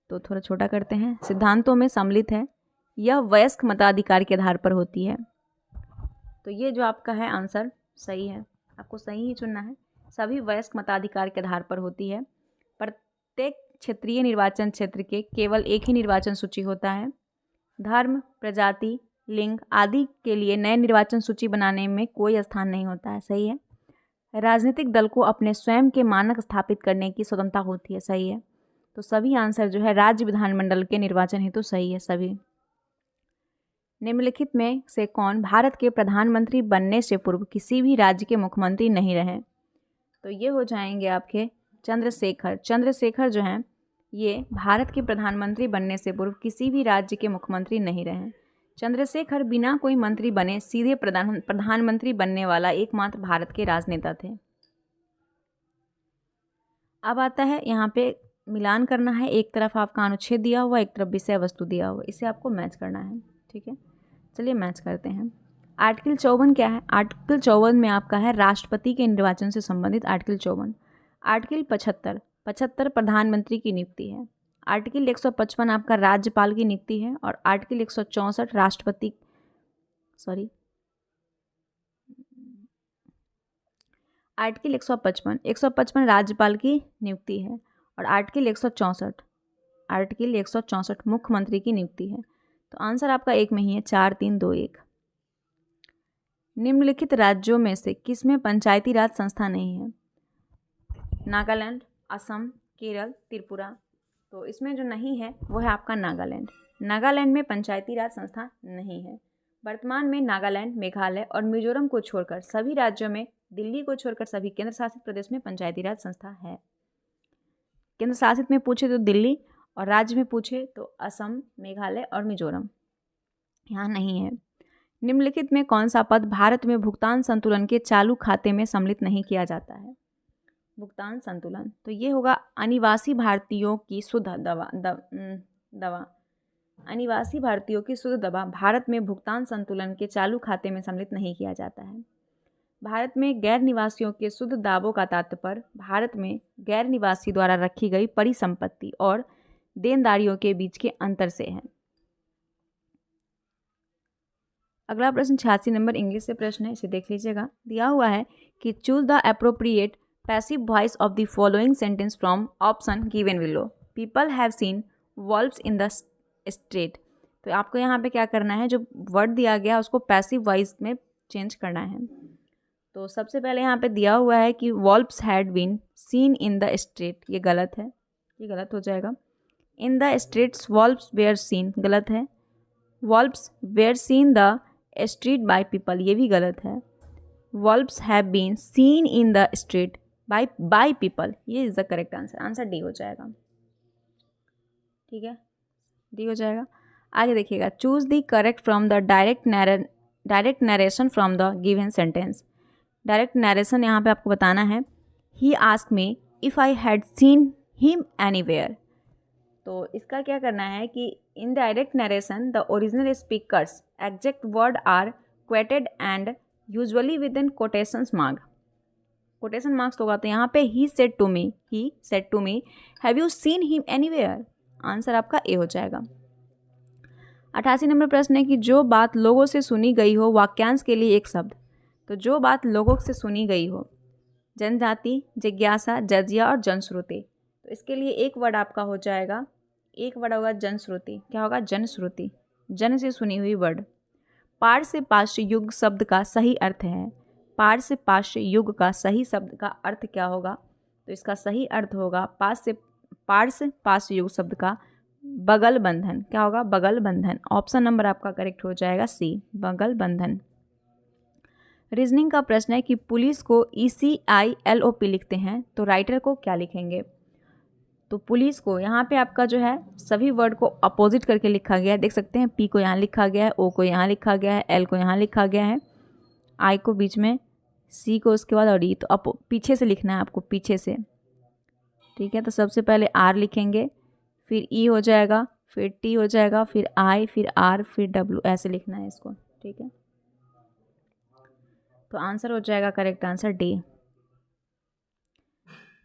तो थोड़ा छोटा करते हैं। सिद्धांतों में सम्मिलित है। यह वयस्क मताधिकार के आधार पर होती है। तो ये जो आपका है आंसर सही है, आपको सही ही चुनना है। सभी वयस्क मताधिकार के आधार पर होती है। प्रत्येक क्षेत्रीय निर्वाचन क्षेत्र के केवल एक ही निर्वाचन सूची होता है। धर्म, प्रजाति, लिंग आदि के लिए नए निर्वाचन सूची बनाने में कोई स्थान नहीं होता है, सही है। राजनीतिक दल को अपने स्वयं के मानक स्थापित करने की स्वतंत्रता होती है, सही है। तो सभी आंसर जो है राज्य विधानमंडल के निर्वाचन हेतु सही है सभी। निम्नलिखित में से कौन भारत के प्रधानमंत्री बनने से पूर्व किसी भी राज्य के मुख्यमंत्री नहीं रहे? तो ये हो जाएंगे आपके चंद्रशेखर। चंद्रशेखर जो हैं ये भारत के प्रधानमंत्री बनने से पूर्व किसी भी राज्य के मुख्यमंत्री नहीं रहे। चंद्रशेखर बिना कोई मंत्री बने सीधे प्रधानमंत्री बनने वाला एकमात्र भारत के राजनेता थे। अब आता है यहाँ पे मिलान करना है। एक तरफ आपका अनुच्छेद दिया हुआ, एक तरफ विषय वस्तु दिया हुआ, इसे आपको मैच करना है, ठीक है। चलिए मैच करते हैं। आर्टिकल 54 क्या है? आर्टिकल 54 में आपका है राष्ट्रपति के निर्वाचन से संबंधित आर्टिकल 54। आर्टिकल 75 प्रधानमंत्री की नियुक्ति है। आर्टिकल 155 आपका राज्यपाल की नियुक्ति है। और आर्टिकल 164 आर्टिकल 155 राज्यपाल की नियुक्ति है। और आर्टिकल 164 मुख्यमंत्री की नियुक्ति है। तो आंसर आपका एक में ही है, 4 3 2 1। निम्नलिखित राज्यों में से किसमें पंचायती राज संस्था नहीं है? नागालैंड, असम, केरल, त्रिपुरा। तो इसमें जो नहीं है वो है आपका नागालैंड। नागालैंड में पंचायती राज संस्था नहीं है। वर्तमान में नागालैंड, मेघालय और मिजोरम को छोड़कर सभी राज्यों में, दिल्ली को छोड़कर सभी केंद्र शासित प्रदेश में पंचायती राज संस्था है। केंद्र शासित में पूछे तो दिल्ली, और राज्य में पूछे तो असम, मेघालय और मिजोरम, यहाँ नहीं है। निम्नलिखित में कौन सा पद भारत में भुगतान संतुलन के चालू खाते में सम्मिलित नहीं किया जाता है? भुगतान संतुलन तो ये होगा अनिवासी भारतीयों की शुद्ध दवा। अनिवासी भारतीयों की शुद्ध दवा भारत में भुगतान संतुलन के चालू खाते में सम्मिलित नहीं किया जाता है। भारत में गैर निवासियों के शुद्ध दावों का तात्पर्य भारत में गैर निवासी द्वारा रखी गई परिसंपत्ति और देनदारियों के बीच के अंतर से है। अगला प्रश्न 86 नंबर इंग्लिश से प्रश्न है, इसे देख लीजिएगा। दिया हुआ है कि choose the appropriate passive voice of the following sentence from option given below. People have seen valves in the street. तो आपको यहाँ पे क्या करना है, जो वर्ड दिया गया उसको पैसिव वॉइस में चेंज करना है। तो सबसे पहले यहाँ पे दिया हुआ है कि wolves had been seen in the street, ये गलत है, ये गलत हो जाएगा। In the streets wolves were seen, गलत है। Wolves were seen the street by people, ये भी गलत है। Wolves have been seen in the street by people, ये is the correct answer. Answer D हो जाएगा, ठीक है, डी हो जाएगा। आगे देखिएगा, choose the correct from the direct direct narration from the given sentence. Direct narration यहाँ पे आपको बताना है। He ask me if I had seen him anywhere. तो इसका क्या करना है कि in direct narration the original speaker's exact word are quoted and usually within quotations mark. Quotation marks होगा, तो यहाँ पे he said to me have you seen him anywhere. Answer आपका ए हो जाएगा। 88 नंबर प्रश्न है कि जो बात लोगों से सुनी गई हो, वाक्यांश के लिए एक शब्द। तो जो बात लोगों से सुनी गई हो, जनजाति, जिज्ञासा, जजिया और जनश्रुति। तो इसके लिए एक वर्ड आपका हो जाएगा, एक वर्ड होगा जनश्रुति। क्या होगा? जनश्रुति, जन से सुनी हुई वर्ड। पार्श्व से पार्श्व युग शब्द का सही अर्थ है। पार्श्व से पार्श्व युग का सही शब्द का अर्थ क्या होगा? तो इसका सही अर्थ होगा पार्श्व पार्श्व युग शब्द का बगल बंधन। क्या होगा? बगल बंधन। ऑप्शन नंबर आपका करेक्ट हो जाएगा सी, बगल बंधन। रीजनिंग का प्रश्न है कि पुलिस को ECILOP लिखते हैं तो राइटर को क्या लिखेंगे? तो पुलिस को यहाँ पे आपका जो है सभी वर्ड को अपोजिट करके लिखा गया है। देख सकते हैं, P को यहाँ लिखा गया है, O को यहाँ लिखा गया है, L को यहाँ लिखा गया है, I को बीच में, C को उसके बाद और E। तो अब पीछे से लिखना है आपको, पीछे से। ठीक है, तो सबसे पहले R लिखेंगे, फिर E हो जाएगा, फिर T हो जाएगा, फिर I, फिर R, फिर W, ऐसे लिखना है इसको। ठीक है, तो आंसर हो जाएगा करेक्ट आंसर डी।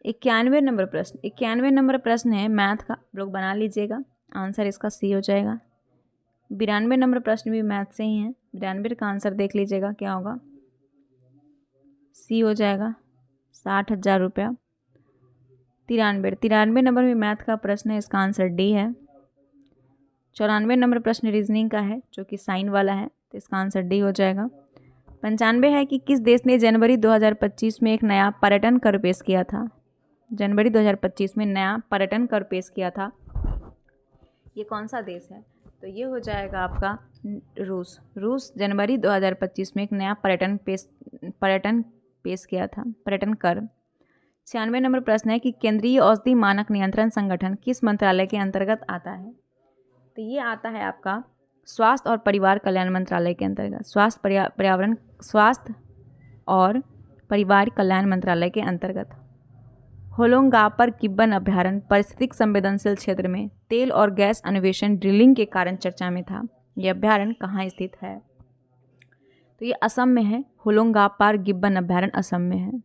91 नंबर प्रश्न, 91 नंबर प्रश्न है मैथ का, लोग बना लीजिएगा। आंसर इसका सी हो जाएगा। 92 नंबर प्रश्न भी मैथ से ही है। 92 का आंसर देख लीजिएगा क्या होगा, सी हो जाएगा, 60,000 रुपया। 93 नंबर भी मैथ का प्रश्न है, इसका आंसर डी है। 94 नंबर प्रश्न रीजनिंग का है जो कि साइन वाला है, तो इसका आंसर डी हो जाएगा। 95 है कि किस देश ने जनवरी 2025 में एक नया पर्यटन कर पेश किया था? जनवरी 2025 में नया पर्यटन कर पेश किया था, ये कौन सा देश है? तो ये हो जाएगा आपका रूस। रूस जनवरी 2025 में एक नया पर्यटन पेश किया था, पर्यटन कर। 96 नंबर प्रश्न है कि केंद्रीय औषधि मानक नियंत्रण संगठन किस मंत्रालय के अंतर्गत आता है? तो ये आता है आपका स्वास्थ्य और परिवार कल्याण मंत्रालय के अंतर्गत। स्वास्थ्य और परिवार कल्याण मंत्रालय के अंतर्गत। होलोंगापर गिब्बन अभयारण्य पारिस्थितिक संवेदनशील क्षेत्र में तेल और गैस अन्वेषण ड्रिलिंग के कारण चर्चा में था। यह अभयारण्य कहाँ स्थित है? तो ये असम में है। होलोंगापर गिब्बन अभयारण्य असम में है।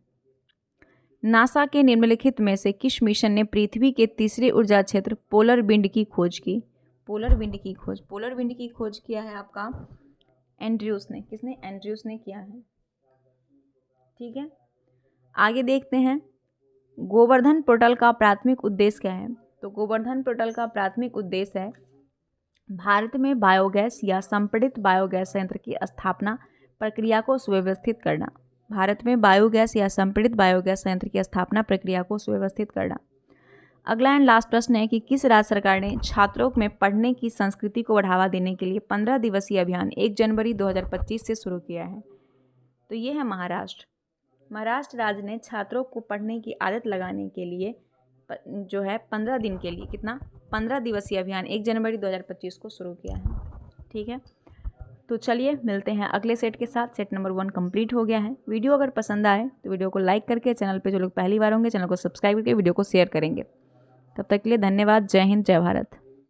नासा के निम्नलिखित में से किस मिशन ने पृथ्वी के तीसरे ऊर्जा क्षेत्र पोलर विंड की खोज की? पोलर विंड की खोज किया है आपका एंड्रयूस ने। किसने? एंड्रयूस ने किया है। ठीक है, आगे देखते हैं। गोवर्धन पोर्टल का प्राथमिक उद्देश्य क्या है? तो गोवर्धन पोर्टल का प्राथमिक उद्देश्य है भारत में बायोगैस या संपीड़ित बायोगैस संयंत्र की स्थापना प्रक्रिया को सुव्यवस्थित करना। भारत में बायोगैस या संपीड़ित बायोगैस संयंत्र की स्थापना प्रक्रिया को सुव्यवस्थित करना। अगला एंड लास्ट प्रश्न है कि किस राज्य सरकार ने छात्रों में पढ़ने की संस्कृति को बढ़ावा देने के लिए 15 दिवसीय अभियान 1 जनवरी 2025 से शुरू किया है? तो ये है महाराष्ट्र। महाराष्ट्र राज्य ने छात्रों को पढ़ने की आदत लगाने के लिए जो है 15 दिन के लिए 15 दिवसीय अभियान 1 जनवरी 2025 को शुरू किया है। ठीक है, तो चलिए मिलते हैं अगले सेट के साथ। सेट नंबर 1 कंप्लीट हो गया है। वीडियो अगर पसंद आए तो वीडियो को लाइक करके, चैनल पे जो लोग पहली बार होंगे चैनल को सब्सक्राइब करके वीडियो को शेयर करेंगे। तब तक के लिए धन्यवाद। जय हिंद, जय भारत।